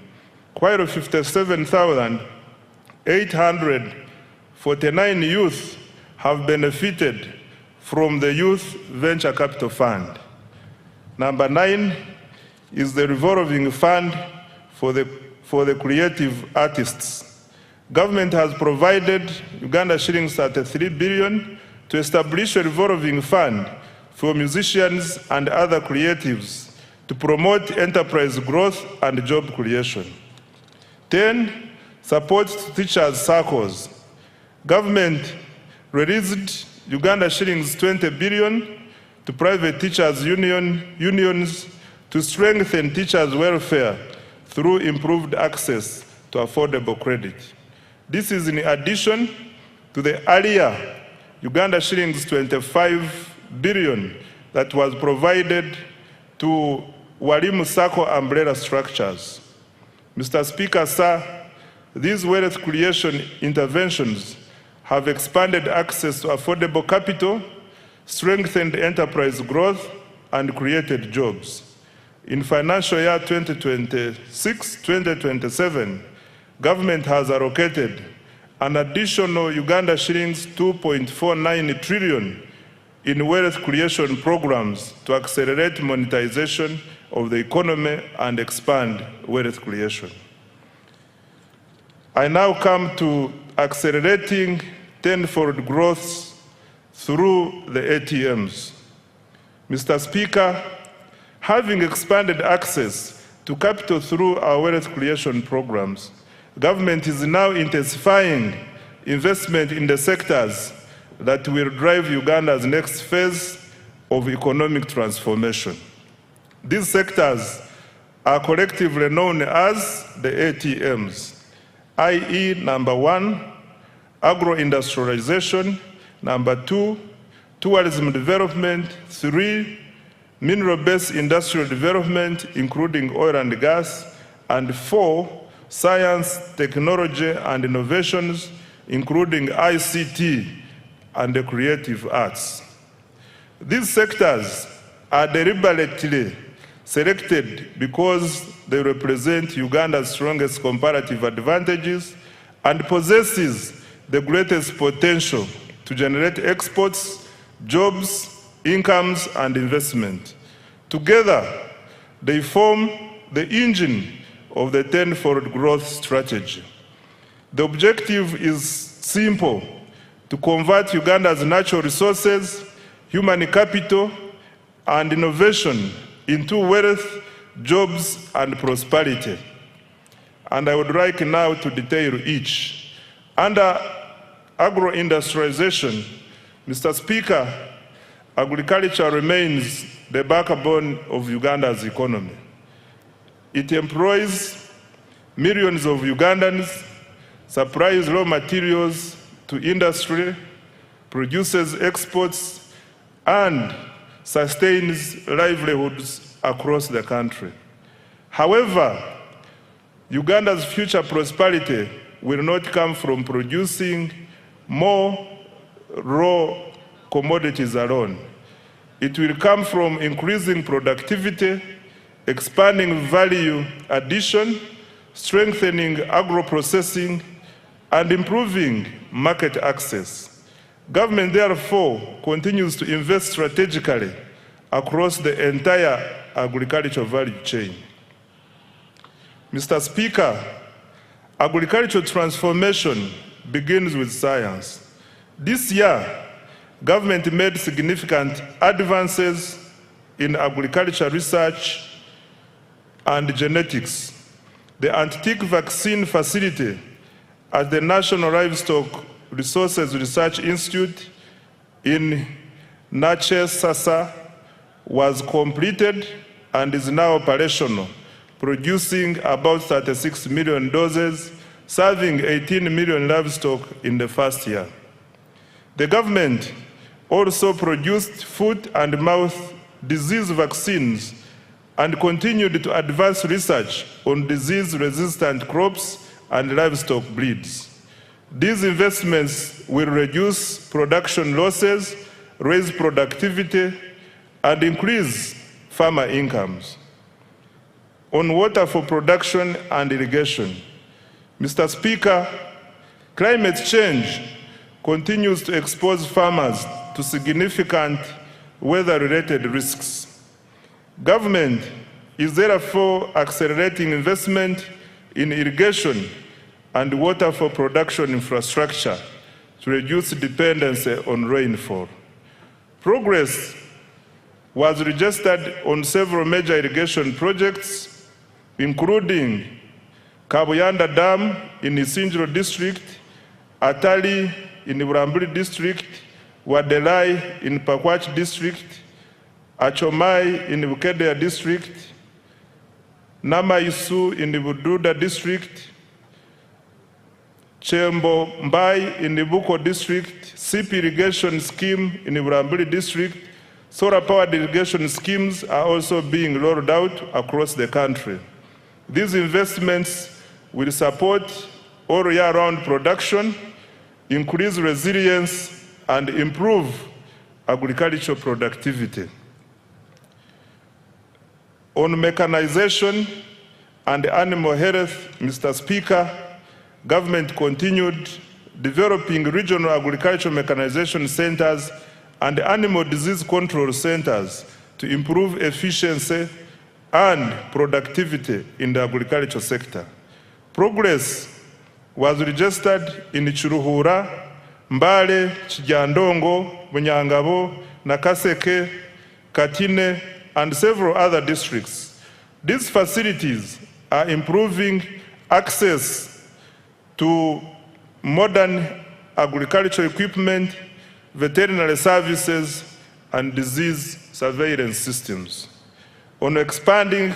while 57,849 youth have benefited from the Youth Venture Capital Fund. Number 9 is the revolving fund for the creative artists. Government has provided Uganda shillings 33 billion to establish a revolving fund for musicians and other creatives to promote enterprise growth and job creation. 10. Support to teachers' circles. Government released Uganda shillings 20 billion to private teachers' unions to strengthen teachers' welfare through improved access to affordable credit. This is in addition to the earlier Uganda shillings 25 billion that was provided to Walimu Sacco umbrella structures. Mr. Speaker, sir, these wealth creation interventions have expanded access to affordable capital, strengthened enterprise growth, and created jobs. In financial year 2026-2027, government has allocated an additional Uganda shillings 2.49 trillion in wealth creation programs to accelerate monetization of the economy and expand wealth creation. I now come to accelerating tenfold growth through the ATMs. Mr. Speaker, having expanded access to capital through our wealth creation programs, government is now intensifying investment in the sectors that will drive Uganda's next phase of economic transformation. These sectors are collectively known as the ATMs, i.e. number 1, agro-industrialization, number 2, tourism development, 3, mineral-based industrial development, including oil and gas, and 4, science, technology, and innovations, including ICT and the creative arts. These sectors are deliberately selected because they represent Uganda's strongest comparative advantages and possesses the greatest potential to generate exports, jobs, incomes, and investment. Together, they form the engine of the tenfold growth strategy. The objective is simple: to convert Uganda's natural resources, human capital, and innovation into wealth, jobs, and prosperity. And I would like now to detail each. Under agro-industrialization, Mr. Speaker, agriculture remains the backbone of Uganda's economy. It employs millions of Ugandans, supplies raw materials to industry, produces exports, and sustains livelihoods across the country. However, Uganda's future prosperity will not come from producing more raw commodities alone. It will come from increasing productivity, expanding value addition, strengthening agro-processing, and improving market access. Government, therefore, continues to invest strategically across the entire agricultural value chain. Mr. Speaker, agricultural transformation begins with science. This year, government made significant advances in agriculture research and genetics. The anti-tick vaccine facility at the National Livestock Resources Research Institute in Nache Sasa was completed and is now operational, producing about 36 million doses, serving 18 million livestock in the first year. The government also produced foot and mouth disease vaccines and continued to advance research on disease-resistant crops and livestock breeds. These investments will reduce production losses, raise productivity, and increase farmer incomes. On water for production and irrigation, Mr. Speaker, climate change continues to expose farmers to significant weather-related risks. Government is therefore accelerating investment in irrigation and water for production infrastructure to reduce dependency on rainfall. Progress was registered on several major irrigation projects, including Kabuyanda Dam in Isinjiro District, Atali in Buramburi District, Wadelai in Pakwach District, Achomai in Bukedea District, Namaisu in the Bududa District, Chembo Mbai in the Buko District, SIP irrigation scheme in the Buramburi District. Solar-powered irrigation schemes are also being rolled out across the country. These investments will support all year-round production, increase resilience, and improve agricultural productivity. On mechanization and animal health, Mr. Speaker, government continued developing regional agricultural mechanization centers and animal disease control centers to improve efficiency and productivity in the agricultural sector. Progress was registered in Chiruhura, Mbale, Chijandongo, Bunyangabo, Nakaseke, Katine, and several other districts. These facilities are improving access to modern agricultural equipment, veterinary services, and disease surveillance systems. On expanding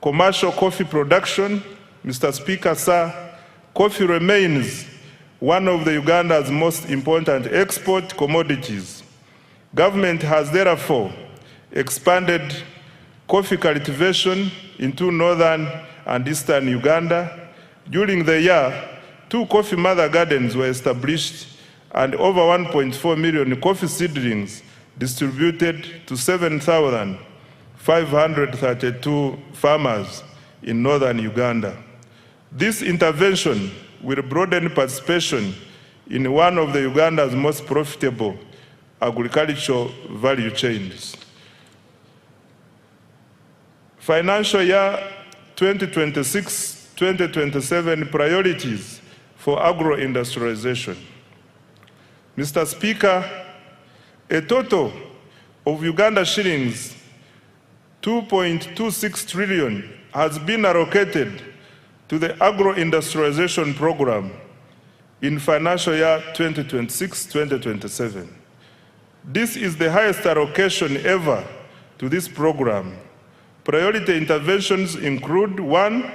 commercial coffee production, Mr. Speaker, sir, coffee remains one of the Uganda's most important export commodities. Government has therefore expanded coffee cultivation into northern and eastern Uganda. During the year, 2 coffee mother gardens were established and over 1.4 million coffee seedlings distributed to 532 farmers in northern Uganda. This intervention will broaden participation in one of the Uganda's most profitable agricultural value chains. Financial year 2026-2027 priorities for agro-industrialization. Mr. Speaker, a total of Uganda shillings 2.26 trillion has been allocated to the agro-industrialization program in financial year 2026-2027. This is the highest allocation ever to this program. Priority interventions include: 1,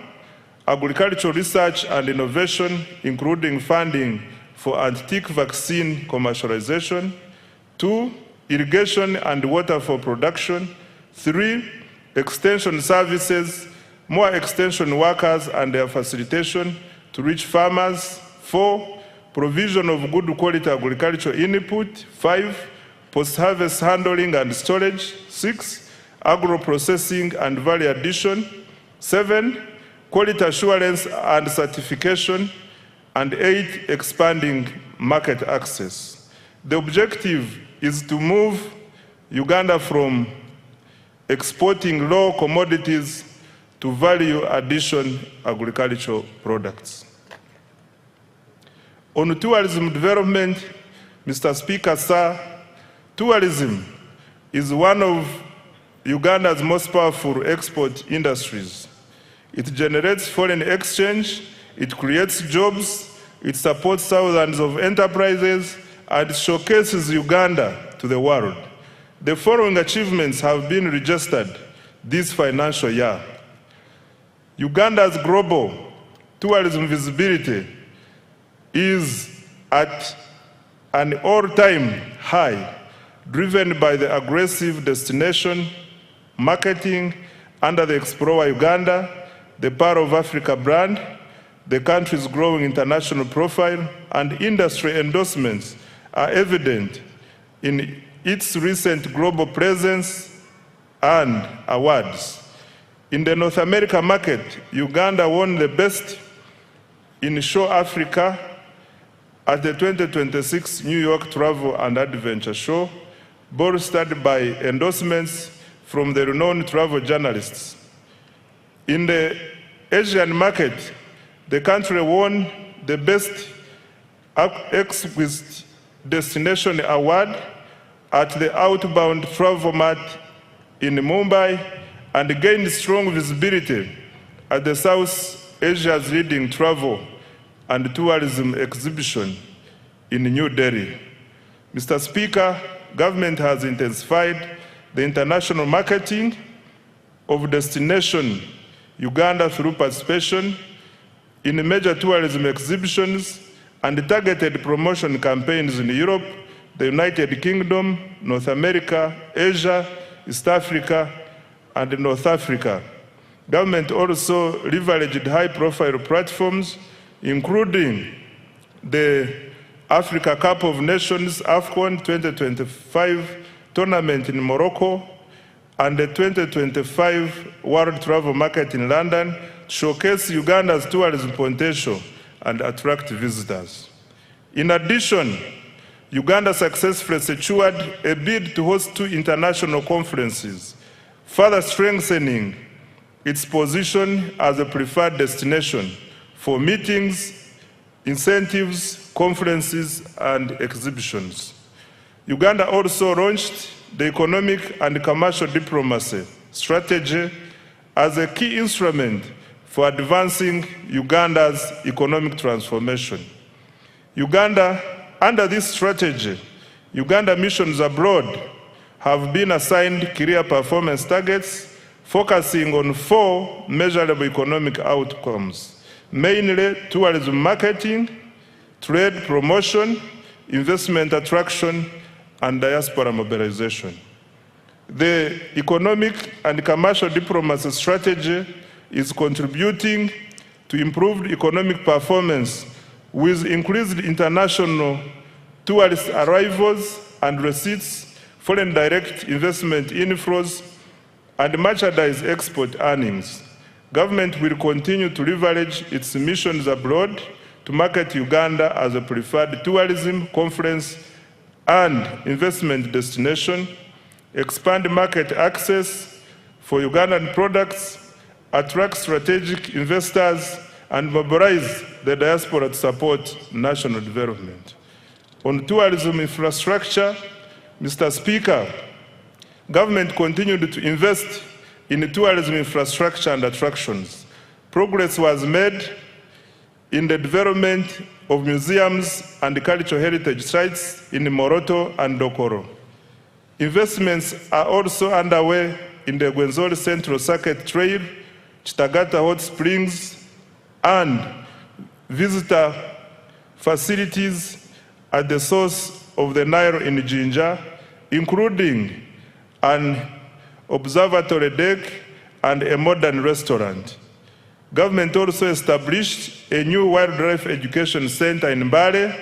agricultural research and innovation, including funding for anti-tick vaccine commercialization; 2, irrigation and water for production; 3, extension services, more extension workers and their facilitation to reach farmers; 4, provision of good quality agricultural input; 5, post-harvest handling and storage; 6, agro-processing and value addition; 7, quality assurance and certification; and 8, expanding market access. The objective is to move Uganda from exporting low commodities to value addition agricultural products. On tourism development, Mr. Speaker, sir, tourism is one of Uganda's most powerful export industries. It generates foreign exchange, it creates jobs, it supports thousands of enterprises, and showcases Uganda to the world. The following achievements have been registered this financial year. Uganda's global tourism visibility is at an all-time high, driven by the aggressive destination marketing under the Explore Uganda, the Pearl of Africa brand, the country's growing international profile, and industry endorsements are evident in its recent global presence and awards. In the North America market, Uganda won the Best in Show Africa at the 2026 New York Travel and Adventure Show, bolstered by endorsements from the renowned travel journalists. In the Asian market, the country won the Best Exquisite Destination Award at the Outbound Travel Mart in Mumbai and gained strong visibility at the South Asia's leading travel and tourism exhibition in New Delhi. Mr. Speaker, government has intensified the international marketing of destination Uganda through participation in major tourism exhibitions and targeted promotion campaigns in Europe, the United Kingdom, North America, Asia, East Africa, and North Africa. Government also leveraged high-profile platforms, including the Africa Cup of Nations AFCON 2025 tournament in Morocco and the 2025 World Travel Market in London, to showcase Uganda's tourism potential and attract visitors. In addition, Uganda successfully secured a bid to host 2 international conferences, further strengthening its position as a preferred destination for meetings, incentives, conferences, and exhibitions. Uganda also launched the economic and commercial diplomacy strategy as a key instrument for advancing Uganda's economic transformation. Under this strategy, Uganda missions abroad have been assigned clear performance targets focusing on 4 measurable economic outcomes, mainly tourism marketing, trade promotion, investment attraction, and diaspora mobilization. The economic and commercial diplomacy strategy is contributing to improved economic performance with increased international tourist arrivals and receipts, foreign direct investment inflows, and merchandise export earnings. Government will continue to leverage its missions abroad to market Uganda as a preferred tourism, conference, and investment destination, expand market access for Ugandan products, attract strategic investors, and mobilize the diaspora to support national development. On tourism infrastructure, Mr. Speaker, government continued to invest in tourism infrastructure and attractions. Progress was made in the development of museums and cultural heritage sites in Moroto and Dokoro. Investments are also underway in the Gwenzori Central Circuit Trail, Chitagata Hot Springs, and visitor facilities at the source of the Nile in Jinja, including an observatory deck and a modern restaurant. Government also established a new wildlife education center in Mbale.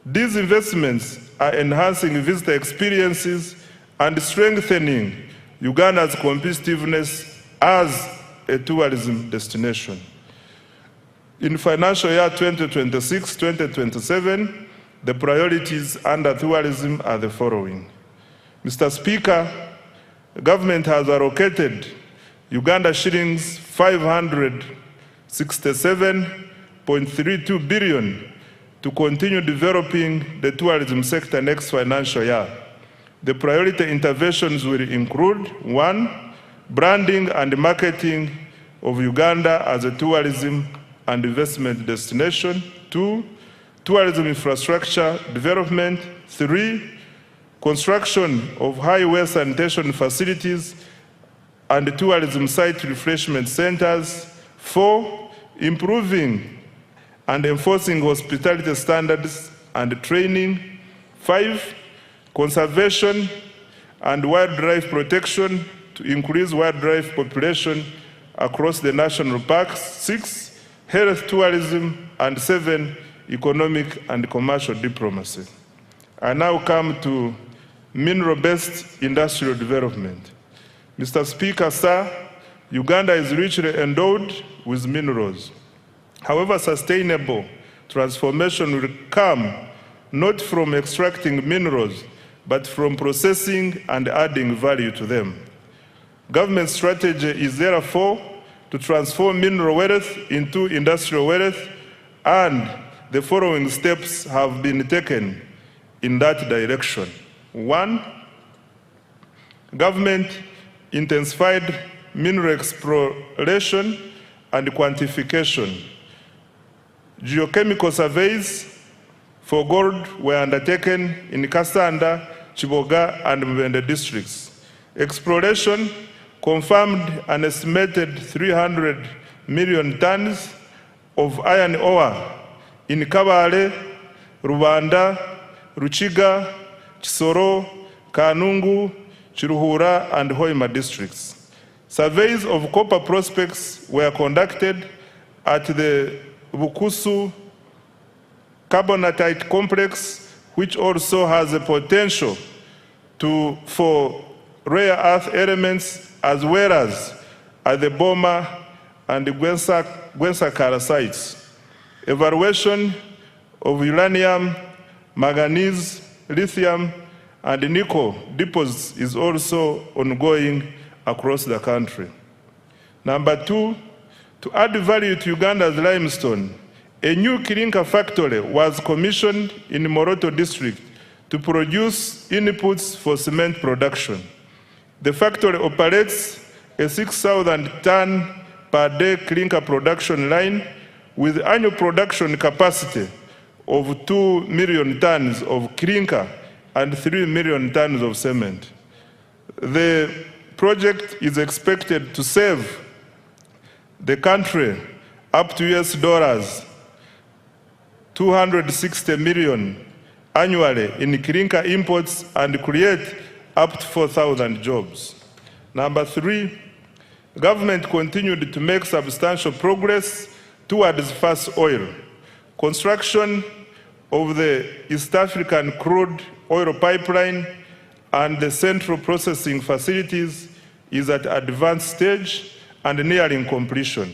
These investments are enhancing visitor experiences and strengthening Uganda's competitiveness as a tourism destination. In financial year 2026-2027, the priorities under tourism are the following. Mr. Speaker, government has allocated Uganda shillings 567.32 billion to continue developing the tourism sector next financial year. The priority interventions will include: 1, branding and marketing of Uganda as a tourism and investment destination; 2, tourism infrastructure development; 3, construction of highway sanitation facilities and tourism site refreshment centers; 4, improving and enforcing hospitality standards and training; 5, conservation and wildlife protection to increase wildlife population across the national parks; 6, health tourism; and 7, economic and commercial diplomacy. I now come to mineral-based industrial development. Mr. Speaker, sir, Uganda is richly endowed with minerals. However, sustainable transformation will come not from extracting minerals, but from processing and adding value to them. Government strategy is therefore to transform mineral wealth into industrial wealth, and the following steps have been taken in that direction. 1, government intensified mineral exploration and quantification. Geochemical surveys for gold were undertaken in Kasanda, Chiboga, and Mbende districts. Exploration confirmed an estimated 300 million tons of iron ore in Kabale, Rubanda, Ruchiga, Chisoro, Kanungu, Chiruhura, and Hoima districts. Surveys of copper prospects were conducted at the Bukusu carbonatite complex, which also has the potential for rare earth elements, as well as at the Boma and the Gwensakara sites. Evaluation of uranium, manganese, lithium, and nickel deposits is also ongoing across the country. Number 2, to add value to Uganda's limestone, a new clinker factory was commissioned in Moroto district to produce inputs for cement production. The factory operates a 6,000 ton per day clinker production line with annual production capacity of 2 million tons of clinker and 3 million tons of cement. The project is expected to save the country up to $260 million annually in clinker imports and create up to 4,000 jobs. Number 3, government continued to make substantial progress towards fast oil. Construction of the East African crude oil pipeline and the central processing facilities is at advanced stage and nearing completion.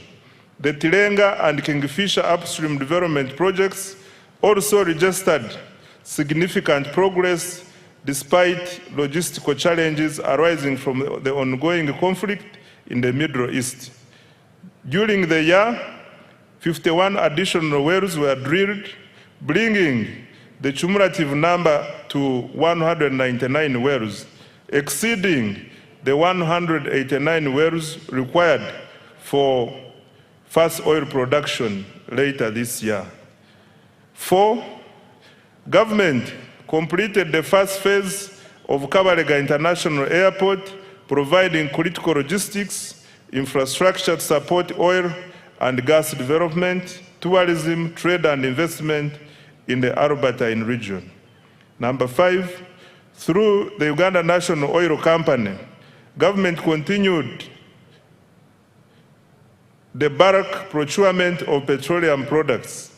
The Tilenga and Kingfisher upstream development projects also registered significant progress despite logistical challenges arising from the ongoing conflict in the Middle East. During the year, 51 additional wells were drilled, bringing the cumulative number to 199 wells, exceeding the 189 wells required for first oil production later this year. 4, government completed the first phase of Kabalega International Airport, providing critical logistics, infrastructure to support oil and gas development, tourism, trade and investment in the Albertine region. Number 5, through the Uganda National Oil Company, government continued the bulk procurement of petroleum products.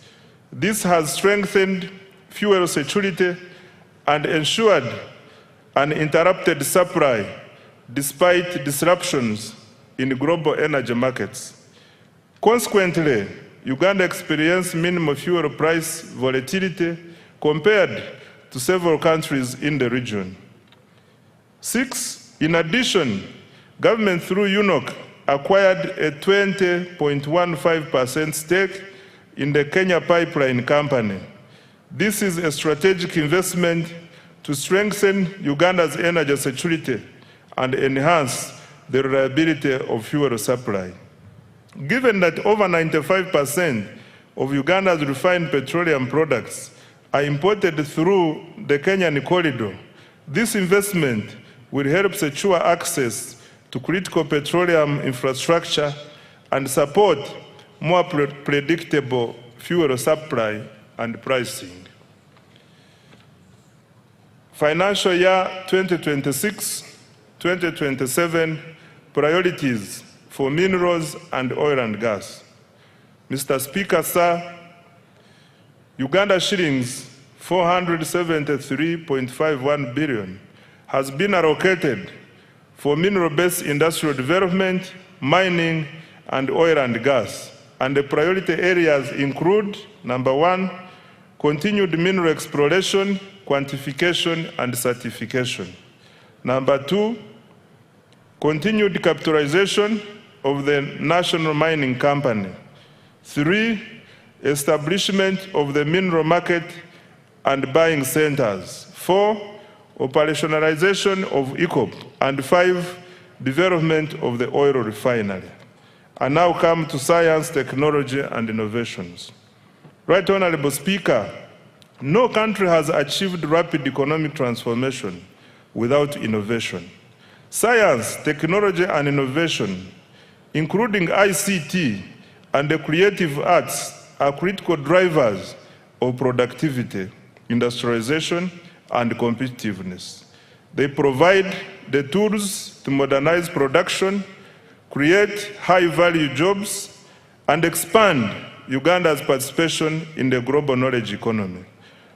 This has strengthened fuel security and ensured uninterrupted supply despite disruptions in global energy markets. Consequently, Uganda experienced minimal fuel price volatility compared to several countries in the region. 6, in addition, government through UNOC acquired a 20.15% stake in the Kenya Pipeline Company. This is a strategic investment to strengthen Uganda's energy security and enhance the reliability of fuel supply. Given that over 95% of Uganda's refined petroleum products are imported through the Kenyan corridor, this investment will help secure access to critical petroleum infrastructure and support more predictable fuel supply and pricing. Financial year 2026-2027 priorities for minerals and oil and gas. Mr. Speaker, sir, Uganda shillings 473.51 billion has been allocated for mineral-based industrial development, mining, and oil and gas. And the priority areas include, number 1, continued mineral exploration, quantification, and certification. Number 2, continued capitalization of the National Mining Company. 3, establishment of the mineral market and buying centers. 4, operationalization of ECOP. And 5, development of the oil refinery. I now come to science, technology, and innovations. Right Honorable Speaker, no country has achieved rapid economic transformation without innovation. Science, technology, and innovation, including ICT and the creative arts, are critical drivers of productivity, industrialization, and competitiveness. They provide the tools to modernize production, create high-value jobs, and expand Uganda's participation in the global knowledge economy.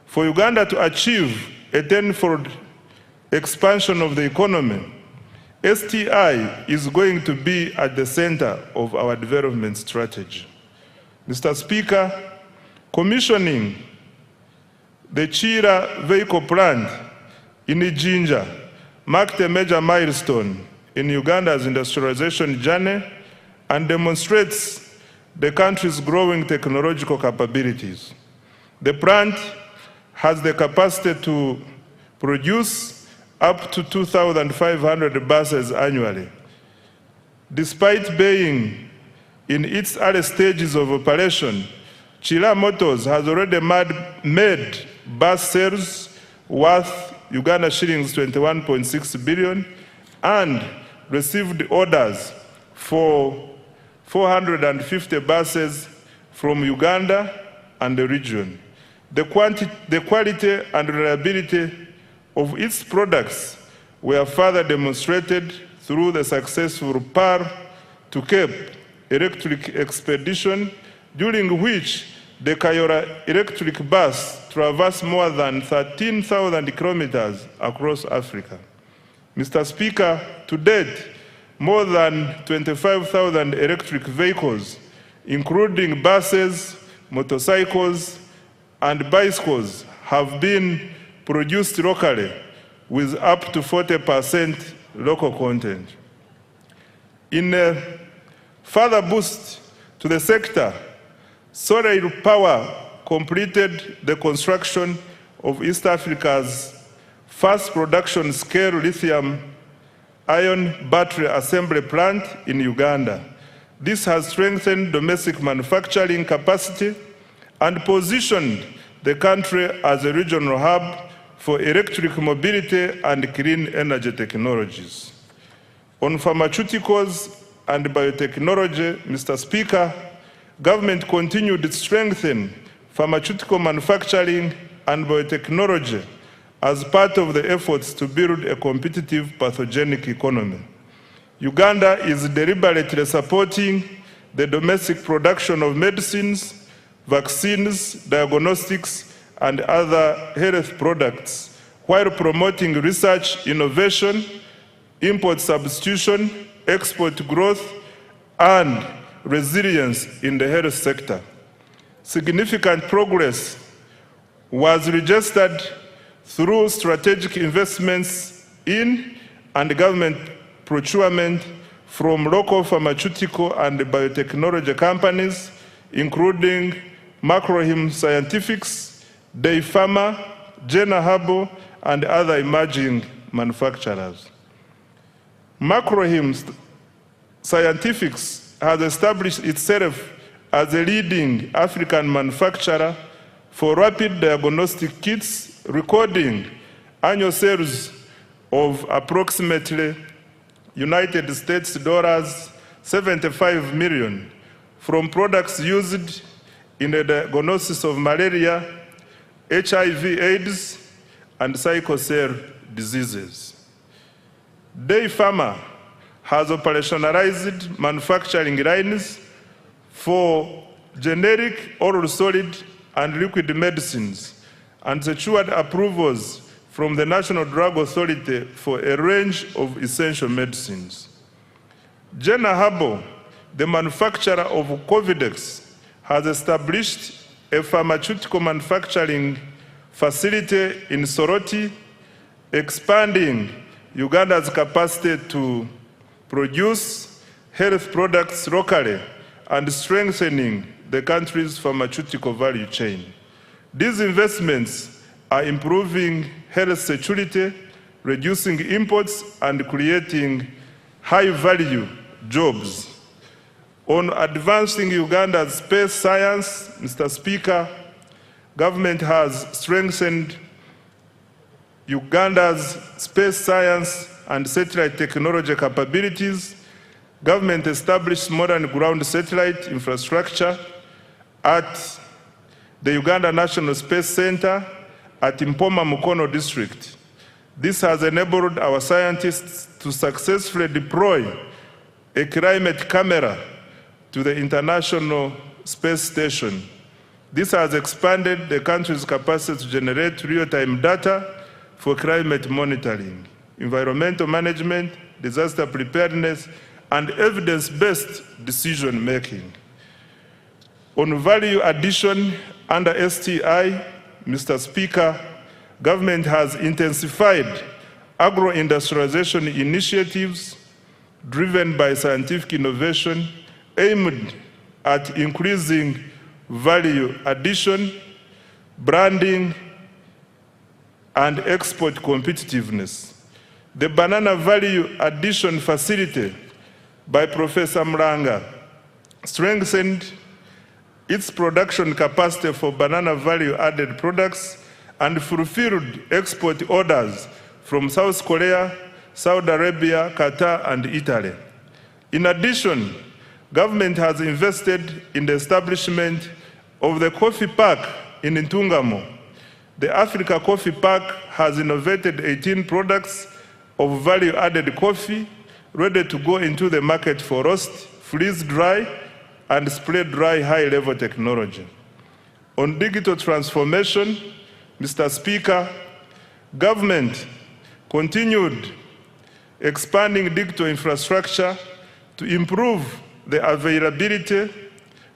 For Uganda to achieve a tenfold expansion of the economy, STI is going to be at the center of our development strategy. Mr. Speaker, commissioning the Chira vehicle plant in Ijinja marked a major milestone in Uganda's industrialization journey and demonstrates the country's growing technological capabilities. The plant has the capacity to produce up to 2,500 buses annually. Despite being in its early stages of operation, Chira Motors has already made bus sales worth Uganda shillings 21.6 billion and received orders for 450 buses from Uganda and the region. The quality and reliability of its products were further demonstrated through the successful PAR to Cape electric expedition, during which the Kayora electric bus traversed more than 13,000 kilometers across Africa. Mr. Speaker, to date, more than 25,000 electric vehicles, including buses, motorcycles, and bicycles, have been produced locally with up to 40% local content. In a further boost to the sector, Solar Power completed the construction of East Africa's first production scale lithium-ion battery assembly plant in Uganda. This has strengthened domestic manufacturing capacity and positioned the country as a regional hub for electric mobility and clean energy technologies. On pharmaceuticals and biotechnology, Mr. Speaker, government continued to strengthen pharmaceutical manufacturing and biotechnology as part of the efforts to build a competitive pathogenic economy. Uganda is deliberately supporting the domestic production of medicines, vaccines, diagnostics, and other health products, while promoting research, innovation, import substitution, export growth, and resilience in the health sector. Significant progress was registered through strategic investments in and government procurement from local pharmaceutical and biotechnology companies, including Macrohim Scientifics, Day Pharma, Jena Herbal, and other emerging manufacturers. Macrohim Scientifics has established itself as a leading African manufacturer for rapid diagnostic kits, recording annual sales of approximately United States dollars 75 million from products used in the diagnosis of malaria, HIV/AIDS, and sickle cell diseases. Day Pharma has operationalized manufacturing lines for generic, oral solid, and liquid medicines, and secured approvals from the National Drug Authority for a range of essential medicines. Jena Herbal, the manufacturer of Covidex, has established a pharmaceutical manufacturing facility in Soroti, expanding Uganda's capacity to produce health products locally and strengthening the country's pharmaceutical value chain. These investments are improving health security, reducing imports, and creating high-value jobs. On advancing Uganda's space science, Mr. Speaker, government has strengthened Uganda's space science and satellite technology capabilities. Government established modern ground satellite infrastructure at the Uganda National Space Center at Mpoma Mukono district. This has enabled our scientists to successfully deploy a climate camera to the International Space Station. This has expanded the country's capacity to generate real-time data for climate monitoring, environmental management, disaster preparedness, and evidence-based decision-making. On value addition under STI, Mr. Speaker, government has intensified agro-industrialization initiatives driven by scientific innovation aimed at increasing value addition, branding, and export competitiveness. The Banana Value Addition Facility by Professor Mlanga strengthened its production capacity for banana value-added products and fulfilled export orders from South Korea, Saudi Arabia, Qatar, and Italy. In addition, government has invested in the establishment of the Coffee Park in Ntungamo. The Africa Coffee Park has innovated 18 products of value-added coffee ready to go into the market for roast, freeze-dry, and spray-dry high-level technology. On digital transformation, Mr. Speaker, government continued expanding digital infrastructure to improve the availability,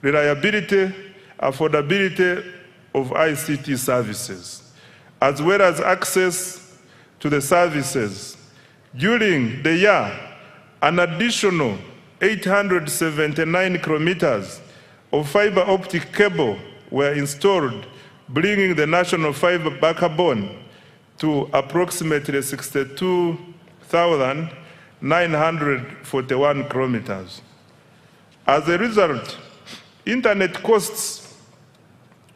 reliability, affordability of ICT services, as well as access to the services. During the year, an additional 879 kilometers of fiber optic cable were installed, bringing the national fiber backbone to approximately 62,941 kilometers. As a result, internet costs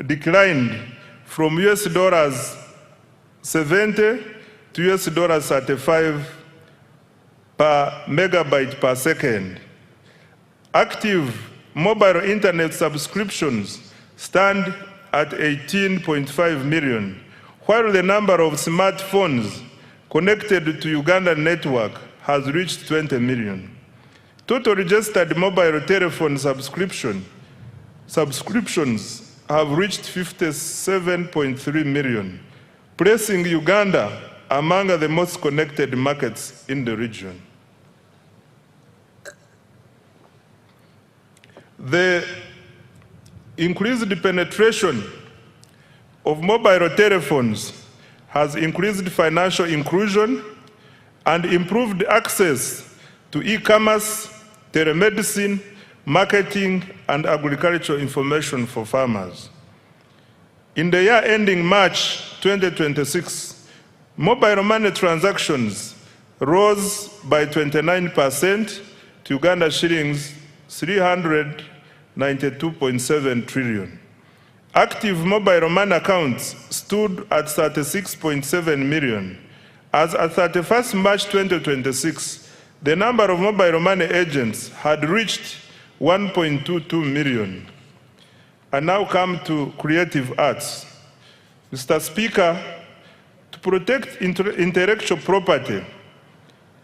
declined from $70 to $35 per megabyte per second. Active mobile internet subscriptions stand at 18.5 million, while the number of smartphones connected to Ugandan network has reached 20 million. Total registered mobile telephone subscriptions have reached 57.3 million, placing Uganda among the most connected markets in the region. The increased penetration of mobile telephones has increased financial inclusion and improved access to e-commerce, telemedicine, marketing, and agricultural information for farmers. In the year ending March 2026, mobile money transactions rose by 29% to Uganda shillings 392.7 trillion. Active mobile money accounts stood at 36.7 million. As at 31st March 2026, the number of mobile money agents had reached 1.22 million. I now come to creative arts. Mr. Speaker, to protect intellectual property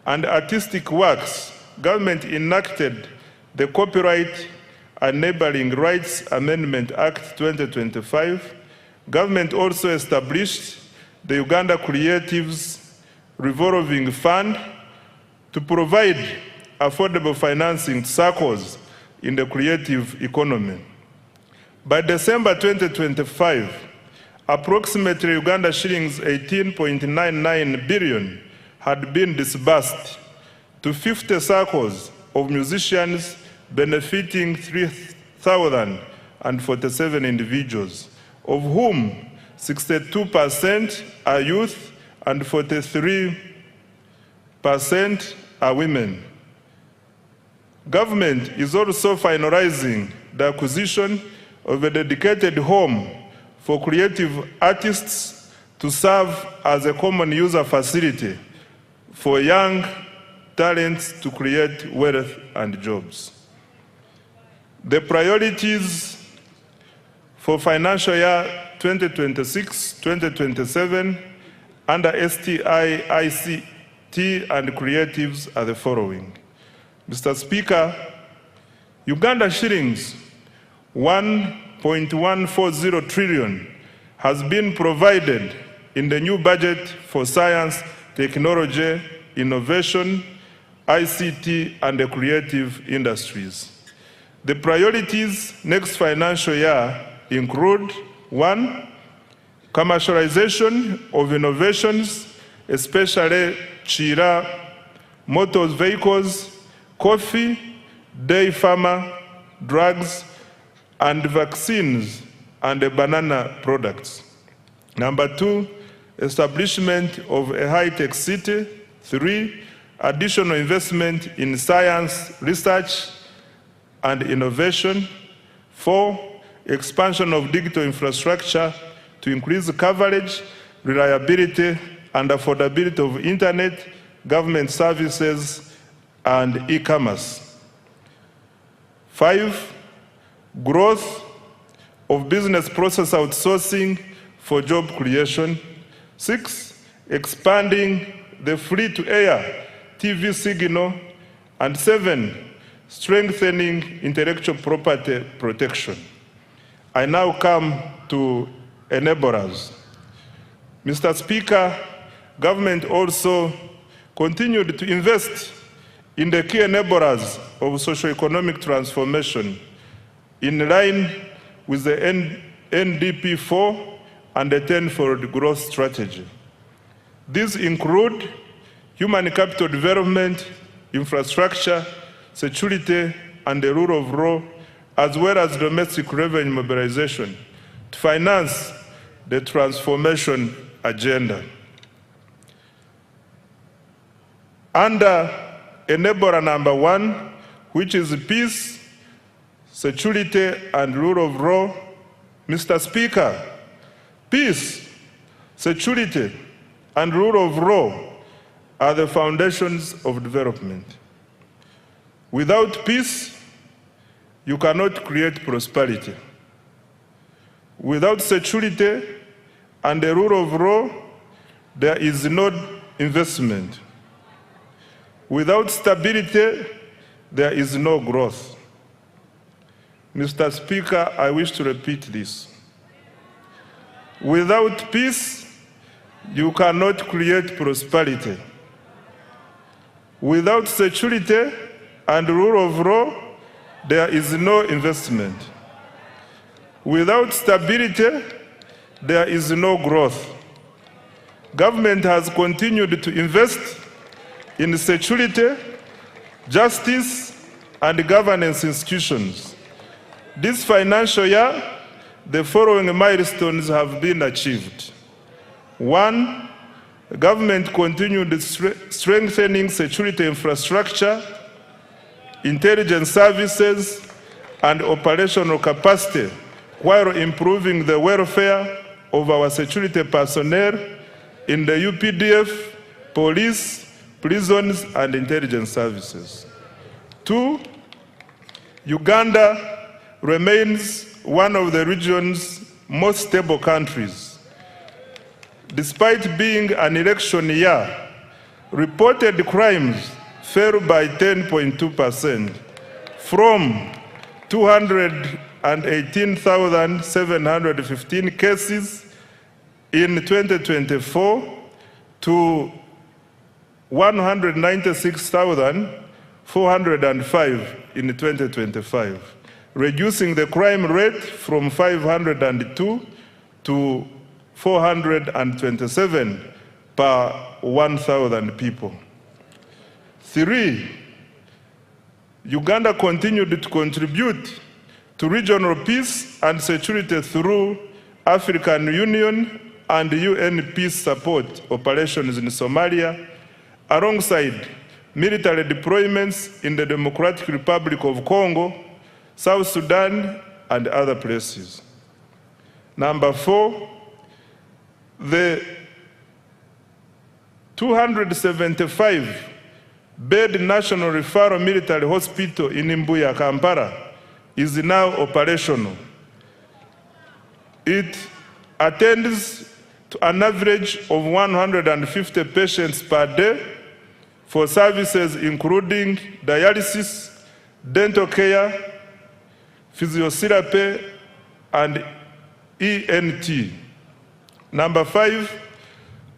and artistic works, government enacted the Copyright Enabling Rights Amendment Act 2025. Government also established the Uganda Creatives Revolving Fund to provide affordable financing to circles in the creative economy. By December 2025, approximately Uganda shillings 18.99 billion had been disbursed to 50 circles of musicians, benefiting 3,047 individuals, of whom 62% are youth and 43% are women. Government is also finalizing the acquisition of a dedicated home for creative artists to serve as a common user facility for young talents to create wealth and jobs. The priorities for financial year 2026-2027 under STI, ICT, and creatives are the following. Mr. Speaker, Uganda shillings 1.140 trillion has been provided in the new budget for science, technology, innovation, ICT, and the creative industries. The priorities next financial year include: 1, commercialization of innovations, especially Chira, motor vehicles, coffee, dairy farmer, drugs, and vaccines, and banana products. Number 2, establishment of a high-tech city. 3, additional investment in science, research, and innovation. 4, expansion of digital infrastructure to increase coverage, reliability, and affordability of internet, government services, and e-commerce. 5, growth of business process outsourcing for job creation. 6, expanding the free-to-air TV signal. And 7, strengthening intellectual property protection. I now come to enablers. Mr. Speaker, government also continued to invest in the key enablers of socio-economic transformation in line with the NDP 4 and the 10-fold growth strategy. These include human capital development, infrastructure, security, and the rule of law, as well as domestic revenue mobilization to finance the transformation agenda. Under enabler number 1, which is peace, security, and rule of law, Mr. Speaker, peace, security, and rule of law are the foundations of development. Without peace, you cannot create prosperity. Without security and the rule of law, there is no investment. Without stability, there is no growth. Mr. Speaker, I wish to repeat this. Without peace, you cannot create prosperity. Without security and rule of law, there is no investment. Without stability, there is no growth. Government has continued to invest in security, justice, and governance institutions. This financial year, the following milestones have been achieved. 1, government continued strengthening security infrastructure, intelligence services, and operational capacity while improving the welfare of our security personnel in the UPDF, police, prisons, and intelligence services. 2, Uganda remains one of the region's most stable countries. Despite being an election year, reported crimes fell by 10.2% from 218,715 cases in 2024 to 196,405 in 2025, reducing the crime rate from 502 to 427 per 1,000 people. 3, Uganda continued to contribute to regional peace and security through African Union and UN peace support operations in Somalia, alongside military deployments in the Democratic Republic of Congo, South Sudan, and other places. Number 4, the 275-bed National Referral Military Hospital in Mbuya, Kampala, is now operational. It attends to an average of 150 patients per day for services including dialysis, dental care, physiotherapy, and ENT. Number 5,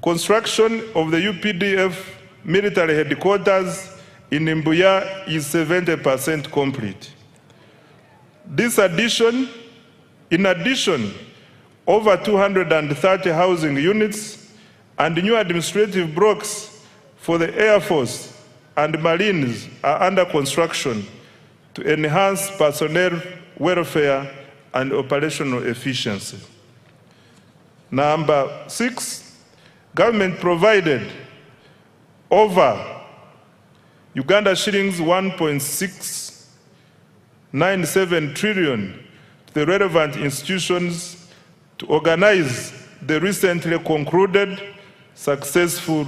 construction of the UPDF military headquarters in Mbuya is 70% complete. In addition, over 230 housing units and new administrative blocks for the Air Force and Marines are under construction to enhance personnel welfare and operational efficiency. Number 6, government provided over Uganda shillings 1.697 trillion to the relevant institutions to organize the recently concluded successful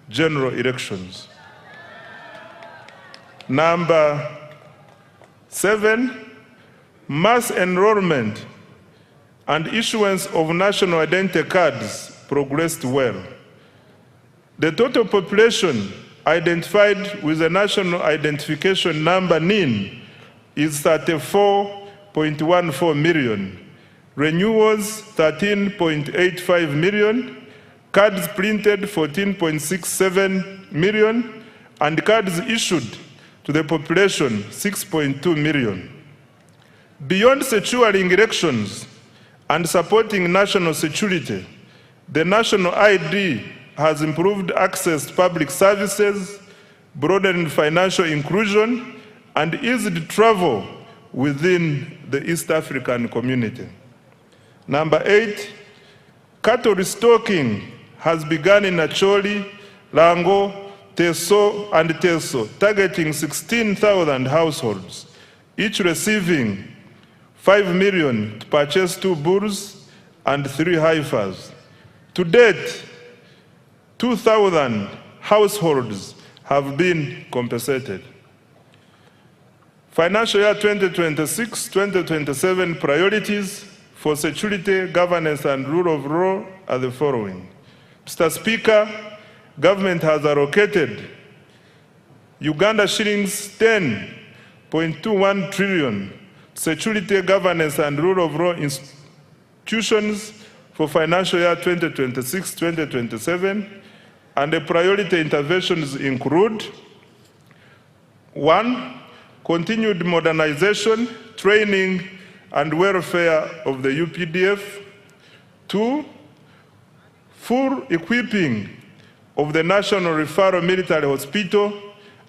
general elections. Number 7, mass enrollment and issuance of national identity cards progressed well. The total population identified with the National Identification Number NIN is 34.14 million, renewals 13.85 million, cards printed 14.67 million, and cards issued to the population 6.2 million. Beyond securing elections and supporting national security, the national ID has improved access to public services, broadened financial inclusion, and eased travel within the East African community. Number 8, cattle restocking has begun in Acholi, Lango, Teso, and Teso, targeting 16,000 households, each receiving 5 million to purchase 2 bulls and 3 heifers. To date, 2,000 households have been compensated. Financial year 2026-2027 priorities for security, governance, and rule of law are the following. Mr. Speaker, government has allocated Uganda shillings 10.21 trillion security, governance, and rule of law institutions for financial year 2026-2027, and the priority interventions include: 1, continued modernization, training, and welfare of the UPDF. 2, full equipping of the National Referral Military Hospital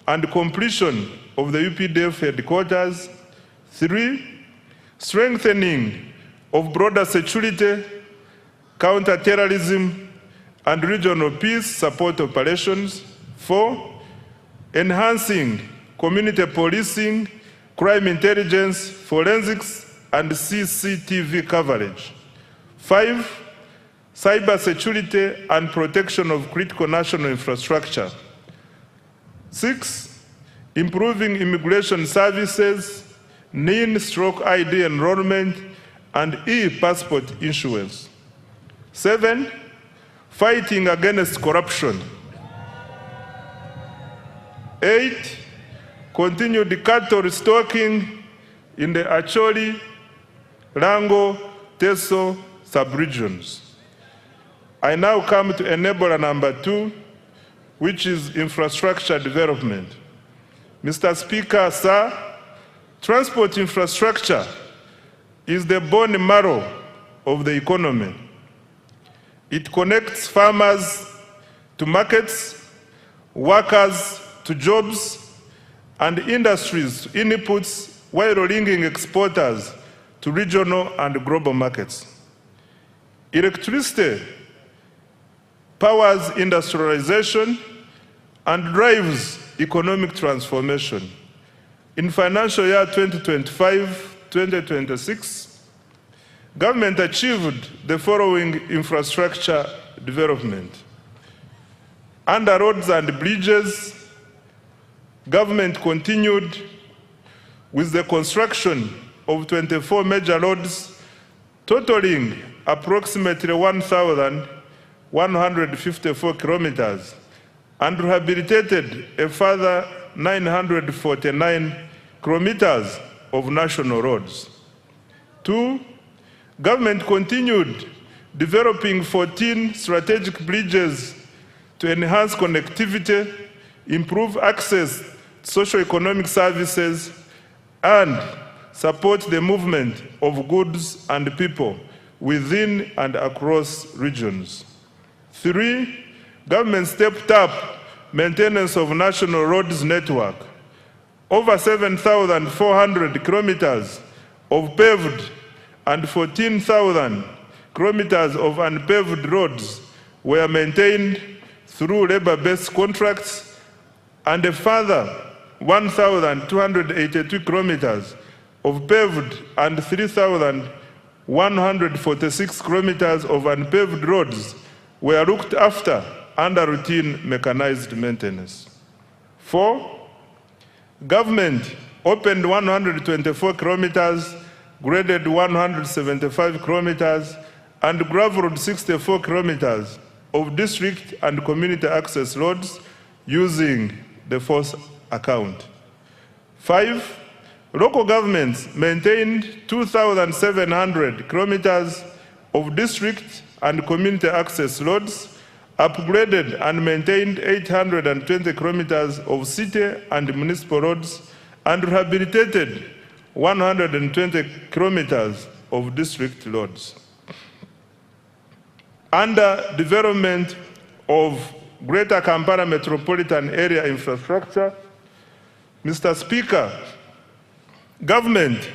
and completion of the UPDF headquarters. 3, strengthening of broader security, counter-terrorism, and regional peace support operations. 4, enhancing community policing, crime intelligence, forensics, and CCTV coverage. 5, cyber security and protection of critical national infrastructure. 6, improving immigration services, NIN/ID enrollment, and e-passport issuance. 7, fighting against corruption. 8, continued cattle restocking in the Acholi, Lango, Teso sub-regions. I now come to enabler number 2, which is infrastructure development. Mr. Speaker, sir, transport infrastructure is the bone marrow of the economy. It connects farmers to markets, workers to jobs, and industries to inputs, while linking exporters to regional and global markets. Electricity powers industrialization and drives economic transformation. In financial year 2025-2026, government achieved the following infrastructure development. Under roads and bridges, government continued with the construction of 24 major roads, totaling approximately 1,154 kilometers, and rehabilitated a further 949 kilometers of national roads. 2, government continued developing 14 strategic bridges to enhance connectivity, improve access to socio-economic services, and support the movement of goods and people within and across regions. 3, government stepped up maintenance of national roads network. Over 7,400 kilometers of paved and 14,000 kilometers of unpaved roads were maintained through labor-based contracts, and a further 1,282 kilometers of paved and 3,146 kilometers of unpaved roads were looked after under routine mechanized maintenance. 4, government opened 124 kilometers, graded 175 kilometers, and gravelled 64 kilometers of district and community access roads using the force account. 5, local governments maintained 2,700 kilometers of district and community access roads upgraded and maintained 820 kilometers of city and municipal roads, and rehabilitated 120 kilometers of district roads. Under development of Greater Kampala Metropolitan Area infrastructure, Mr. Speaker, government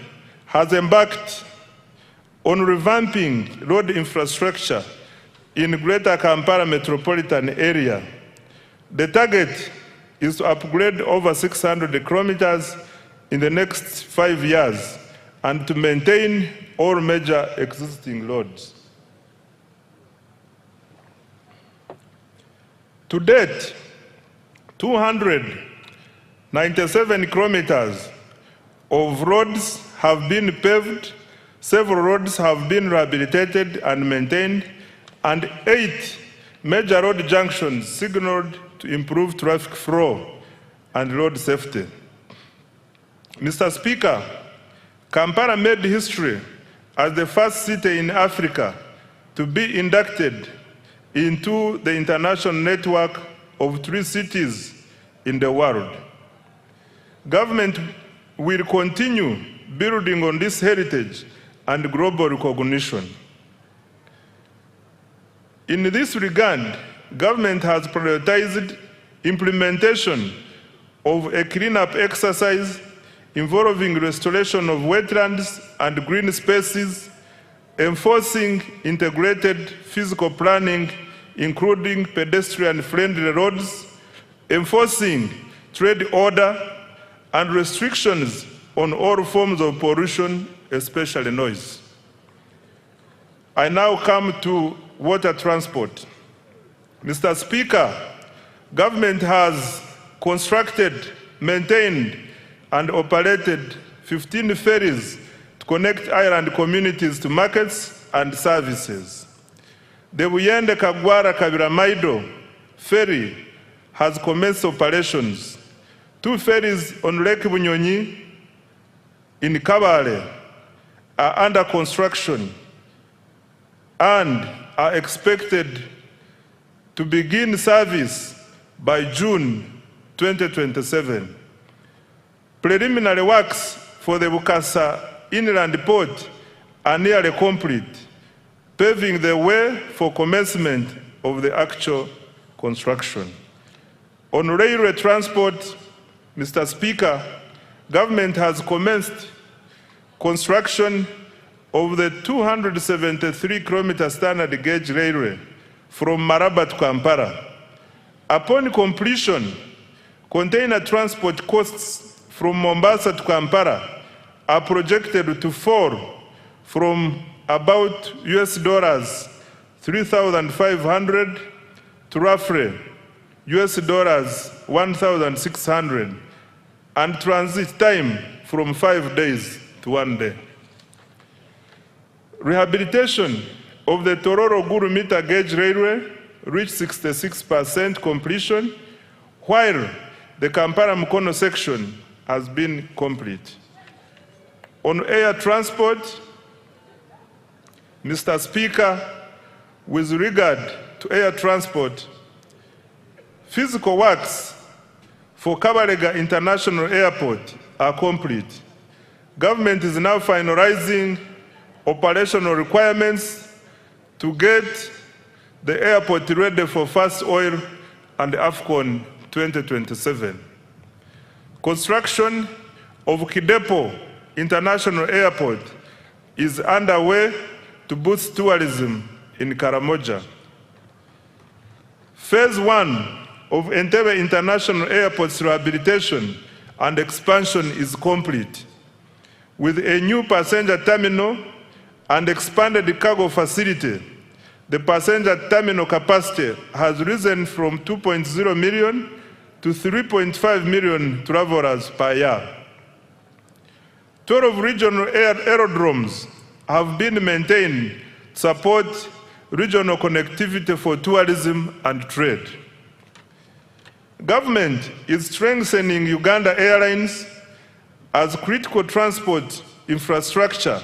has embarked on revamping road infrastructure in Greater Kampala Metropolitan Area. The target is to upgrade over 600 kilometers in the next 5 years and to maintain all major existing roads. To date, 297 kilometers of roads have been paved, several roads have been rehabilitated and maintained, and 8 major road junctions signaled to improve traffic flow and road safety. Mr. Speaker, Kampala made history as the first city in Africa to be inducted into the international network of 3 cities in the world. Government will continue building on this heritage and global recognition. In this regard, government has prioritized implementation of a cleanup exercise involving restoration of wetlands and green spaces, enforcing integrated physical planning, including pedestrian-friendly roads, enforcing trade order, and restrictions on all forms of pollution, especially noise. I now come to water transport. Mr. Speaker, government has constructed, maintained, and operated 15 ferries to connect island communities to markets and services. The Buyende Kagwara Kabiramaido ferry has commenced operations. 2 ferries on Lake Bunyonyi in Kabale are under construction and are expected to begin service by June 2027. Preliminary works for the Bukasa Inland Port are nearly complete, paving the way for commencement of the actual construction. On railway transport, Mr. Speaker, government has commenced construction of the 273-kilometer standard gauge railway from Maraba to Kampala. Upon completion, container transport costs from Mombasa to Kampala are projected to fall from about $3,500 to roughly $1,600, and transit time from 5 days to 1 day. Rehabilitation of the Tororo-Gulu meter gauge railway reached 66% completion, while the Kampala-Mukono section has been complete. On air transport, Mr. Speaker, with regard to air transport, physical works for Kabalega International Airport are complete. Government is now finalizing operational requirements to get the airport ready for first oil and AFCON 2027. Construction of Kidepo International Airport is underway to boost tourism in Karamoja. Phase 1 of Entebbe International Airport's rehabilitation and expansion is complete, with a new passenger terminal and expanded cargo facility. The passenger terminal capacity has risen from 2.0 million to 3.5 million travelers per year. 12 regional aerodromes have been maintained to support regional connectivity for tourism and trade. Government is strengthening Uganda Airlines as critical transport infrastructure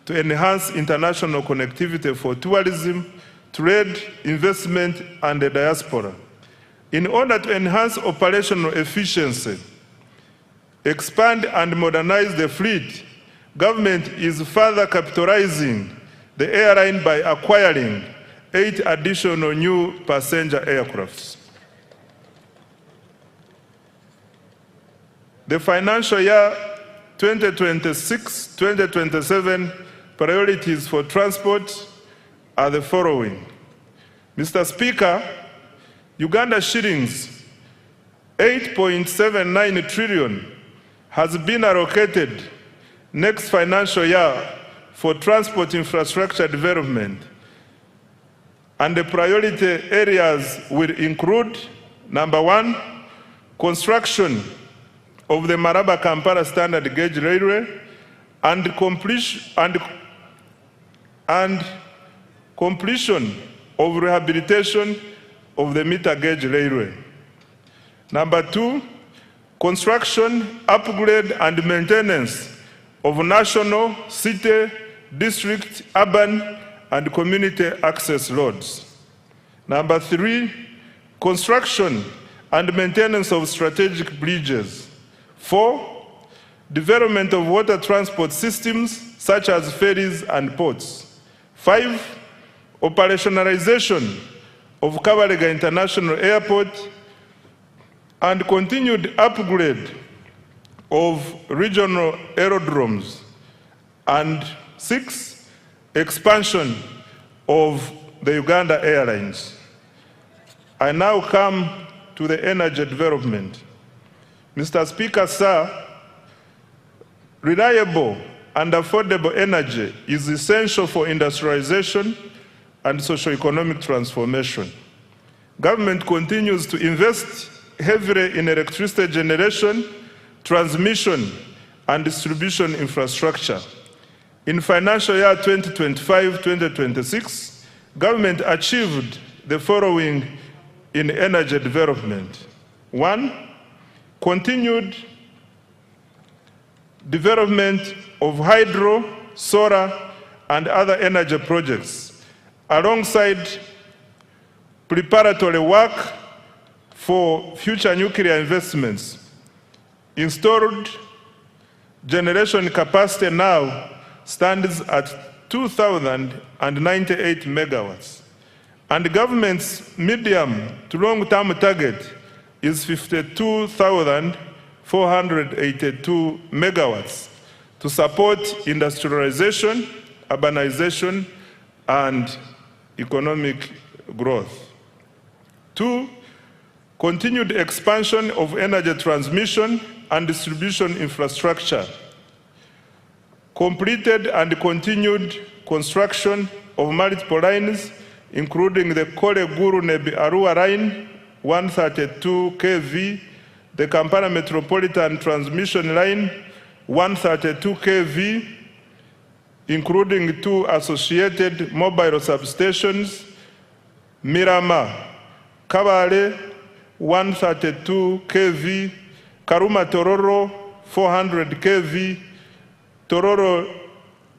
to enhance international connectivity for tourism, trade, investment, and the diaspora. In order to enhance operational efficiency, expand and modernize the fleet, government is further capitalizing the airline by acquiring 8 additional new passenger aircrafts. The financial year 2026-2027 priorities for transport are the following. Mr. Speaker, Uganda shillings 8.79 trillion has been allocated next financial year for transport infrastructure development, and the priority areas will include, number 1, construction of the Maraba-Kampala standard gauge railway and completion of rehabilitation of the meter gauge railway. Number 2, construction, upgrade and maintenance of national, city, district, urban and community access roads. Number 3, construction and maintenance of strategic bridges. 4, development of water transport systems such as ferries and ports. 5, operationalization of Kabalega International Airport and continued upgrade of regional aerodromes. And 6, expansion of the Uganda Airlines. I now come to the energy development. Mr. Speaker, sir, reliable and affordable energy is essential for industrialization and socio-economic transformation. Government continues to invest heavily in electricity generation, transmission, and distribution infrastructure. In financial year 2025-2026, government achieved the following in energy development. 1, continued development of hydro, solar, and other energy projects, alongside preparatory work for future nuclear investments. Installed generation capacity now stands at 2,098 megawatts, and the government's medium to long-term target is 52,482 megawatts to support industrialization, urbanization, and economic growth. 2, continued expansion of energy transmission and distribution infrastructure. Completed and continued construction of multiple lines, including the Kole-Guru-Nebi-Arua line, 132 kV, the Kampala Metropolitan Transmission Line, 132 kV, including 2 associated mobile substations, Mirama, Kabale, 132 kV, Karuma Tororo, 400 kV, Tororo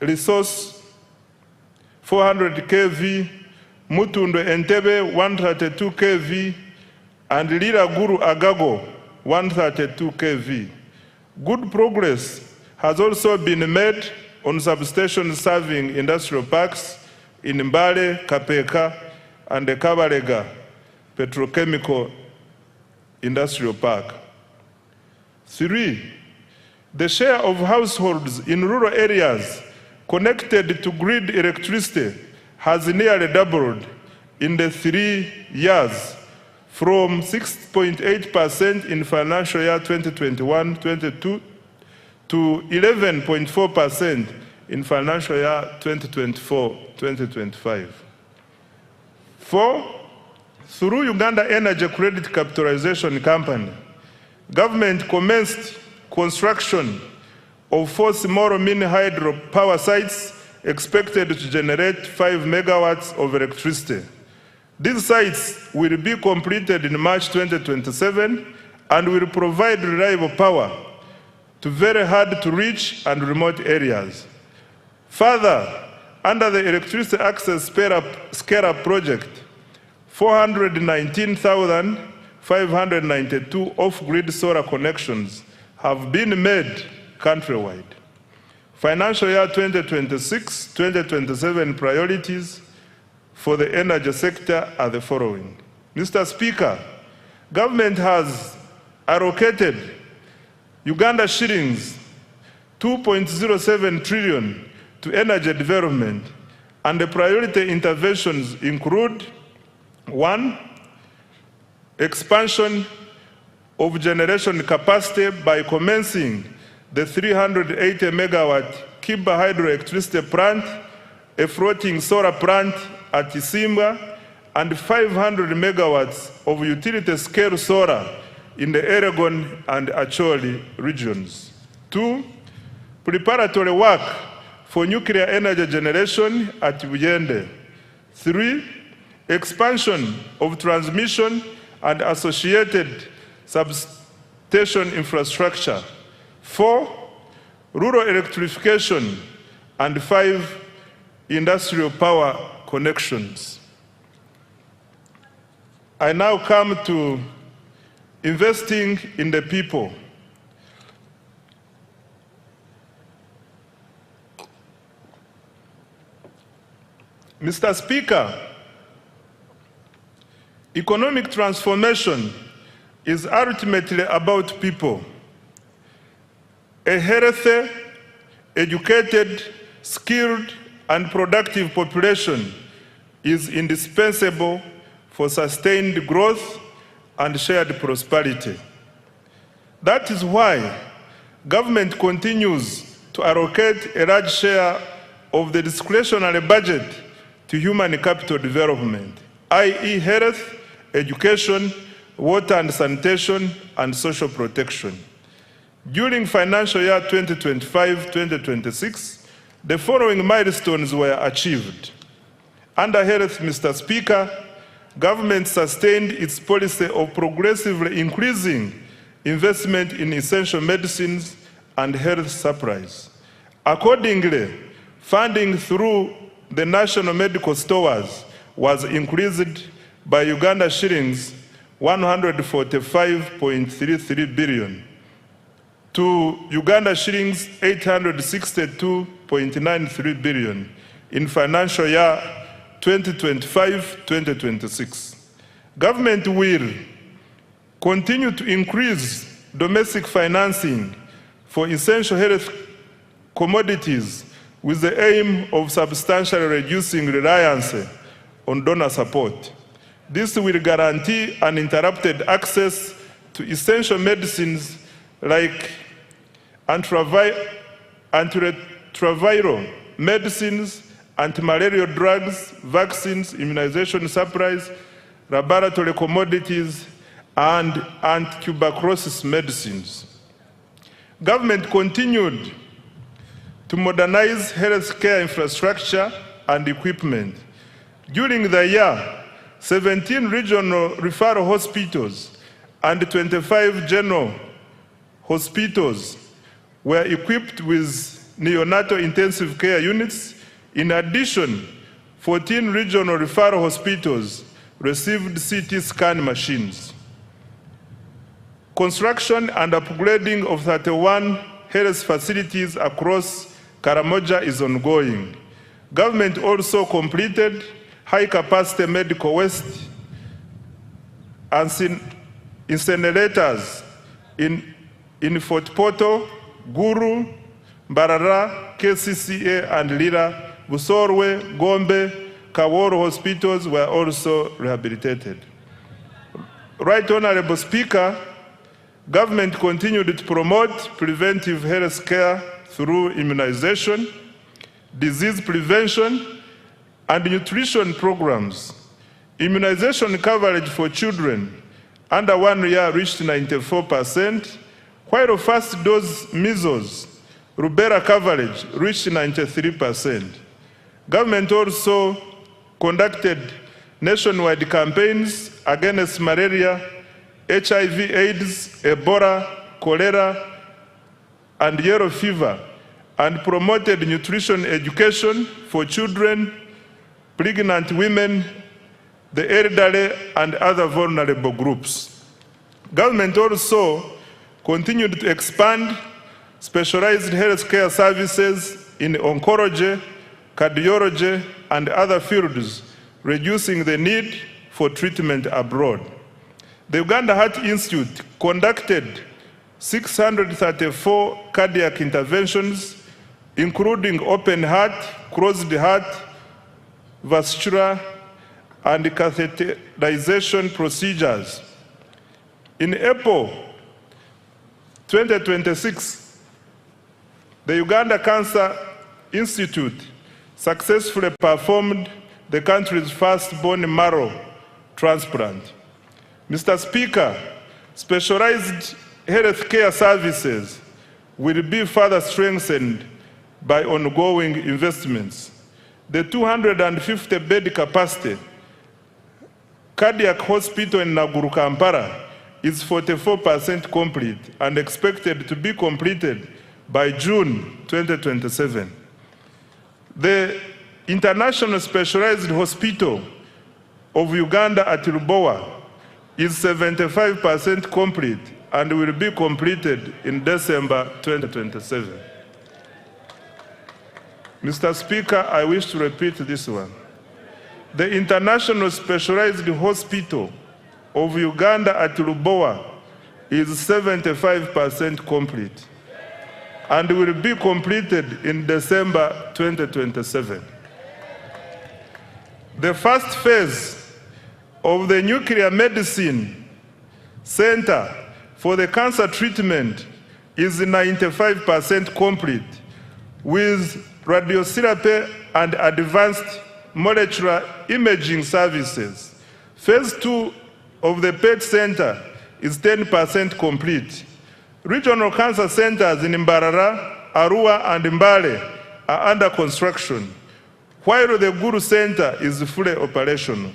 Resource, 400 kV, Mutundo Entebbe, 132 kV, and Lira Guru Agago, 132 kV. Good progress has also been made on substations serving industrial parks in Mbale, Kapeka, and the Kabalega Petrochemical Industrial Park. 3, the share of households in rural areas connected to grid electricity has nearly doubled in the 3 years, from 6.8% in financial year 2021-22 to 11.4% in financial year 2024-2025. 4, through Uganda Energy Credit Capitalization Company, government commenced construction of 4 small mini hydro power sites expected to generate 5 megawatts of electricity. These sites will be completed in March 2027 and will provide reliable power to very hard to reach and remote areas. Further, under the Electricity Access Scale-Up Project, 419,592 off-grid solar connections have been made countrywide. Financial year 2026-2027 priorities for the energy sector are the following. Mr. Speaker, government has allocated Uganda shillings 2.07 trillion to energy development, and the priority interventions include: 1, expansion of generation capacity by commencing the 380 megawatt Kiba hydroelectricity plant, a floating solar plant at Isimba, and 500 megawatts of utility-scale solar in the Elgon and Acholi regions. 2, preparatory work for nuclear energy generation at Buyende. 3, expansion of transmission and associated substation infrastructure. 4, rural electrification. And 5, industrial power connections. I now come to investing in the people. Mr. Speaker, economic transformation is ultimately about people. A healthy, educated, skilled, and productive population is indispensable for sustained growth and shared prosperity. That is why government continues to allocate a large share of the discretionary budget to human capital development, i.e. health, education, water and sanitation, and social protection. During financial year 2025-2026, the following milestones were achieved. Under health, Mr. Speaker, government sustained its policy of progressively increasing investment in essential medicines and health supplies. Accordingly, funding through the national medical stores was increased by Uganda shillings 145.33 billion to Uganda shillings 862.93 billion in financial year 2025-2026. Government will continue to increase domestic financing for essential health commodities with the aim of substantially reducing reliance on donor support. This will guarantee uninterrupted access to essential medicines like antiretroviral medicines, anti-malarial drugs, vaccines, immunization supplies, laboratory commodities, and anti-tuberculosis medicines. Government continued to modernize healthcare infrastructure and equipment. During the year, 17 regional referral hospitals and 25 general hospitals were equipped with neonatal intensive care units. In addition, 14 regional referral hospitals received CT scan machines. Construction and upgrading of 31 health facilities across Karamoja is ongoing. Government also completed high-capacity medical waste incinerators in Fort Portal, Guru, Mbarara, KCCA, and Lira. Busorwe, Gombe, Kaworo hospitals were also rehabilitated. Right Honorable Speaker, government continued to promote preventive health care through immunization, disease prevention, and nutrition programs. Immunization coverage for children under 1 year reached 94%, while first dose measles, rubella coverage reached 93%. Government also conducted nationwide campaigns against malaria, HIV, AIDS, Ebola, cholera, and yellow fever, and promoted nutrition education for children, pregnant women, the elderly, and other vulnerable groups. Government also continued to expand specialized healthcare services in oncology, cardiology, and other fields, reducing the need for treatment abroad. The Uganda Heart Institute conducted 634 cardiac interventions, including open heart, closed heart, vascular, and catheterization procedures. In April 2026, the Uganda Cancer Institute successfully performed the country's first bone marrow transplant. Mr. Speaker, specialized healthcare services will be further strengthened by ongoing investments. The 250-bed capacity cardiac hospital in Naguru, Kampala is 44% complete and expected to be completed by June 2027. The International Specialized Hospital of Uganda at Lubowa is 75% complete and will be completed in December 2027. Mr. Speaker, I wish to repeat this one. The International Specialized Hospital of Uganda at Lubowa is 75% complete and will be completed in December 2027. The first phase of the Nuclear Medicine Center for the cancer treatment is 95% complete, with radiotherapy and advanced molecular imaging services. Phase 2 of the PET Center is 10% complete. Regional cancer centers in Mbarara, Arua, and Mbale are under construction, while the Guru Center is fully operational.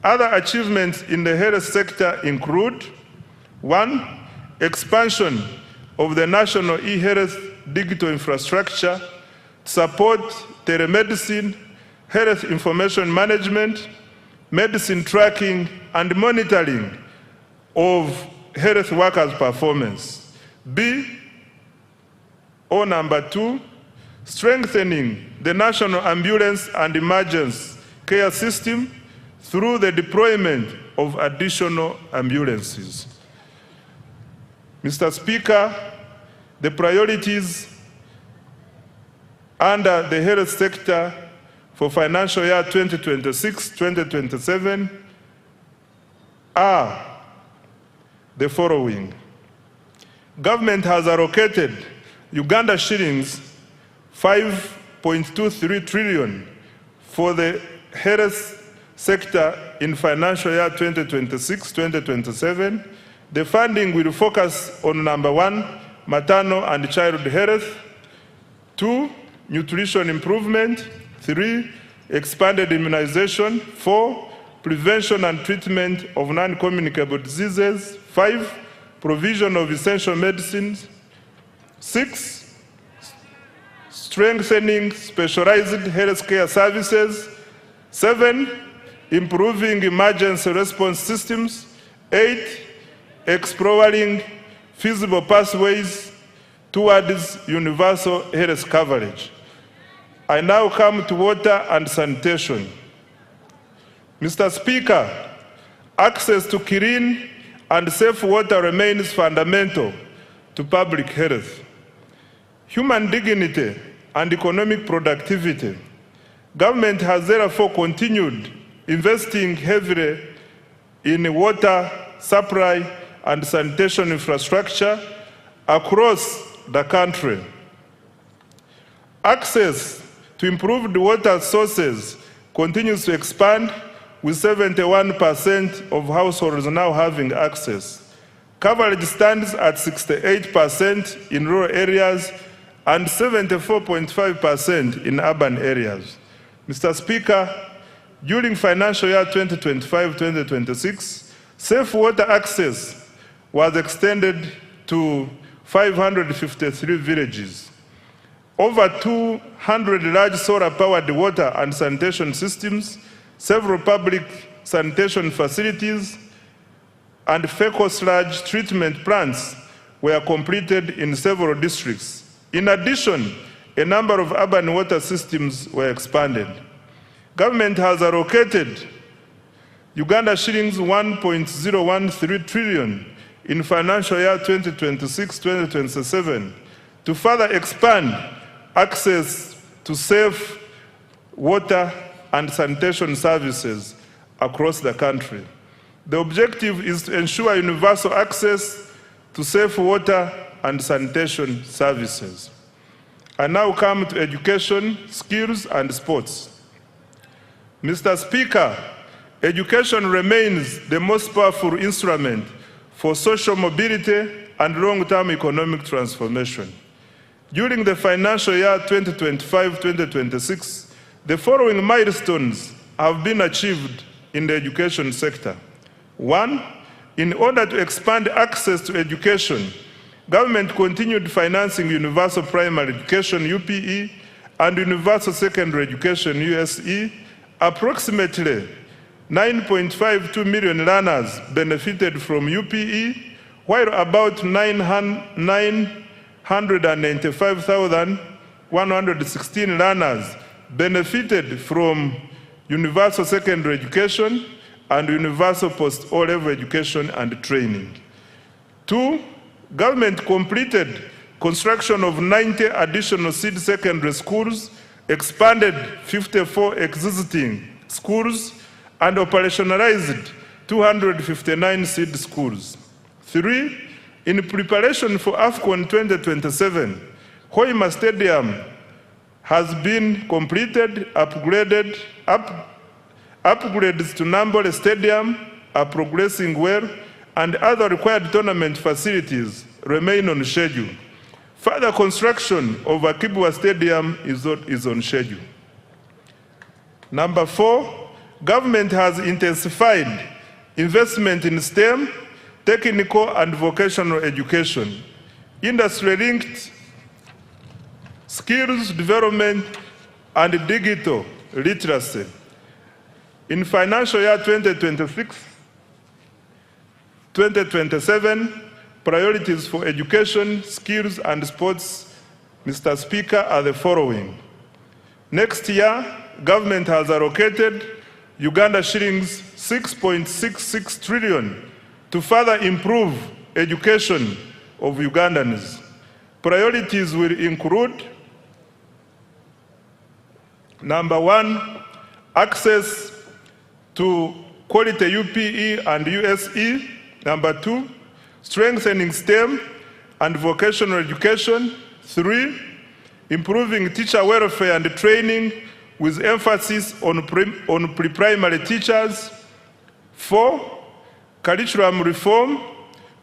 Other achievements in the health sector include: 1. Expansion of the national e-health digital infrastructure to support telemedicine, health information management, medicine tracking, and monitoring of health workers' performance. Number 2, strengthening the national ambulance and emergency care system through the deployment of additional ambulances. Mr. Speaker, the priorities under the health sector for financial year 2026-2027 are the following. Government has allocated Uganda shillings 5.23 trillion for the health sector in financial year 2026-2027. The funding will focus on: number 1, maternal and child health; 2, nutrition improvement; 3, expanded immunization; 4, prevention and treatment of non-communicable diseases; 5, provision of essential medicines; 6, strengthening specialized healthcare services; 7, improving emergency response systems; 8, exploring feasible pathways towards universal health coverage. I now come to water and sanitation. Mr. Speaker, access to clean and safe water remains fundamental to public health. Human dignity and economic productivity. Government has therefore continued investing heavily in water supply and sanitation infrastructure across the country. Access to improved water sources continues to expand, with 71% of households now having access. Coverage stands at 68% in rural areas and 74.5% in urban areas. Mr. Speaker, during financial year 2025-2026, safe water access was extended to 553 villages. over 200 large solar-powered water and sanitation systems, several public sanitation facilities, and fecal sludge treatment plants were completed in several districts. In addition, a number of urban water systems were expanded. Government has allocated Uganda shillings 1.013 trillion in financial year 2026-2027 to further expand access to safe water and sanitation services across the country. The objective is to ensure universal access to safe water and sanitation services. I now come to education, skills, and sports. Mr. Speaker, education remains the most powerful instrument for social mobility and long-term economic transformation. During the financial year 2025-2026, the following milestones have been achieved in the education sector. 1, in order to expand access to education, government continued financing universal primary education, UPE, and universal secondary education, USE. Approximately 9.52 million learners benefited from UPE, while about 995,116 learners benefited from universal secondary education and universal post-O-level education and training. 2, government completed construction of 90 additional seed secondary schools, expanded 54 existing schools, and operationalized 259 seed schools. 3, in preparation for AFCON 2027, Hoima Stadium has been completed, upgrades to Nambole Stadium are progressing well, and other required tournament facilities remain on schedule. Further construction of Akibwa Stadium is on schedule. Number 4, government has intensified investment in STEM, technical and vocational education, industry-linked skills development, and digital literacy. In financial year 2026-2027, priorities for education, skills, and sports, Mr. Speaker, are the following. Next year, government has allocated Uganda shillings 6.66 trillion to further improve education of Ugandans. Priorities will include: number 1, access to quality UPE and USE. Number 2, strengthening STEM and vocational education. 3, improving teacher welfare and training with emphasis on pre-primary teachers. 4, curriculum reform.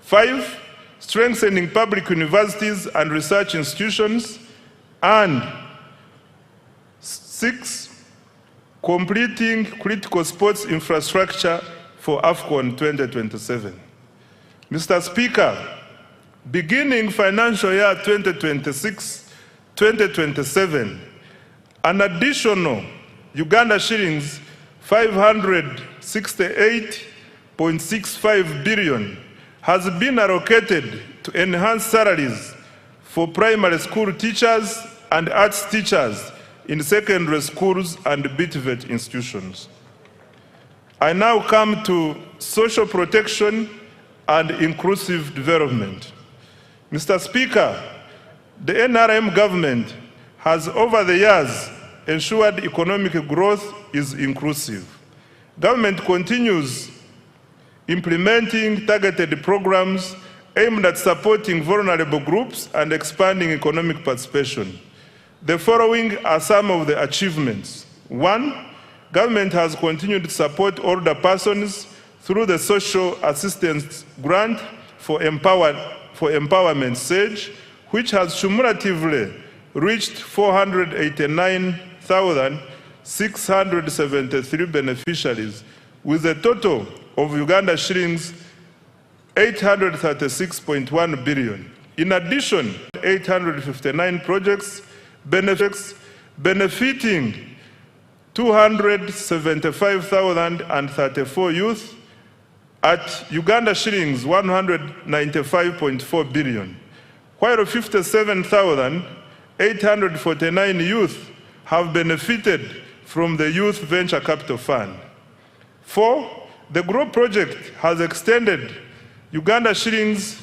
5, strengthening public universities and research institutions. And 6, completing critical sports infrastructure for AFCON 2027. Mr. Speaker, beginning financial year 2026-2027, an additional Uganda shillings 568.65 billion has been allocated to enhance salaries for primary school teachers and arts teachers in secondary schools and BTVET institutions. I now come to social protection and inclusive development. Mr. Speaker, the NRM government has over the years ensured economic growth is inclusive. Government continues implementing targeted programs aimed at supporting vulnerable groups and expanding economic participation. The following are some of the achievements. 1, government has continued to support older persons through the Social Assistance Grant for Empowerment SAGE, which has cumulatively reached 489,673 beneficiaries, with a total of Uganda shillings 836.1 billion. In addition, 859 projects benefits benefiting 275,034 youth at Uganda shillings 195.4 billion, while 57,849 youth have benefited from the Youth Venture Capital Fund. 4, the GROW project has extended Uganda shillings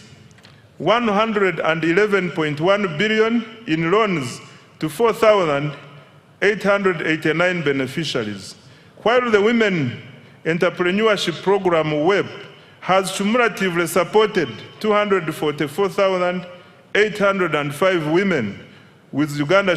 111.1 billion in loans to 4,889 beneficiaries, while the Women Entrepreneurship Program WEP has cumulatively supported 244,805 women with Uganda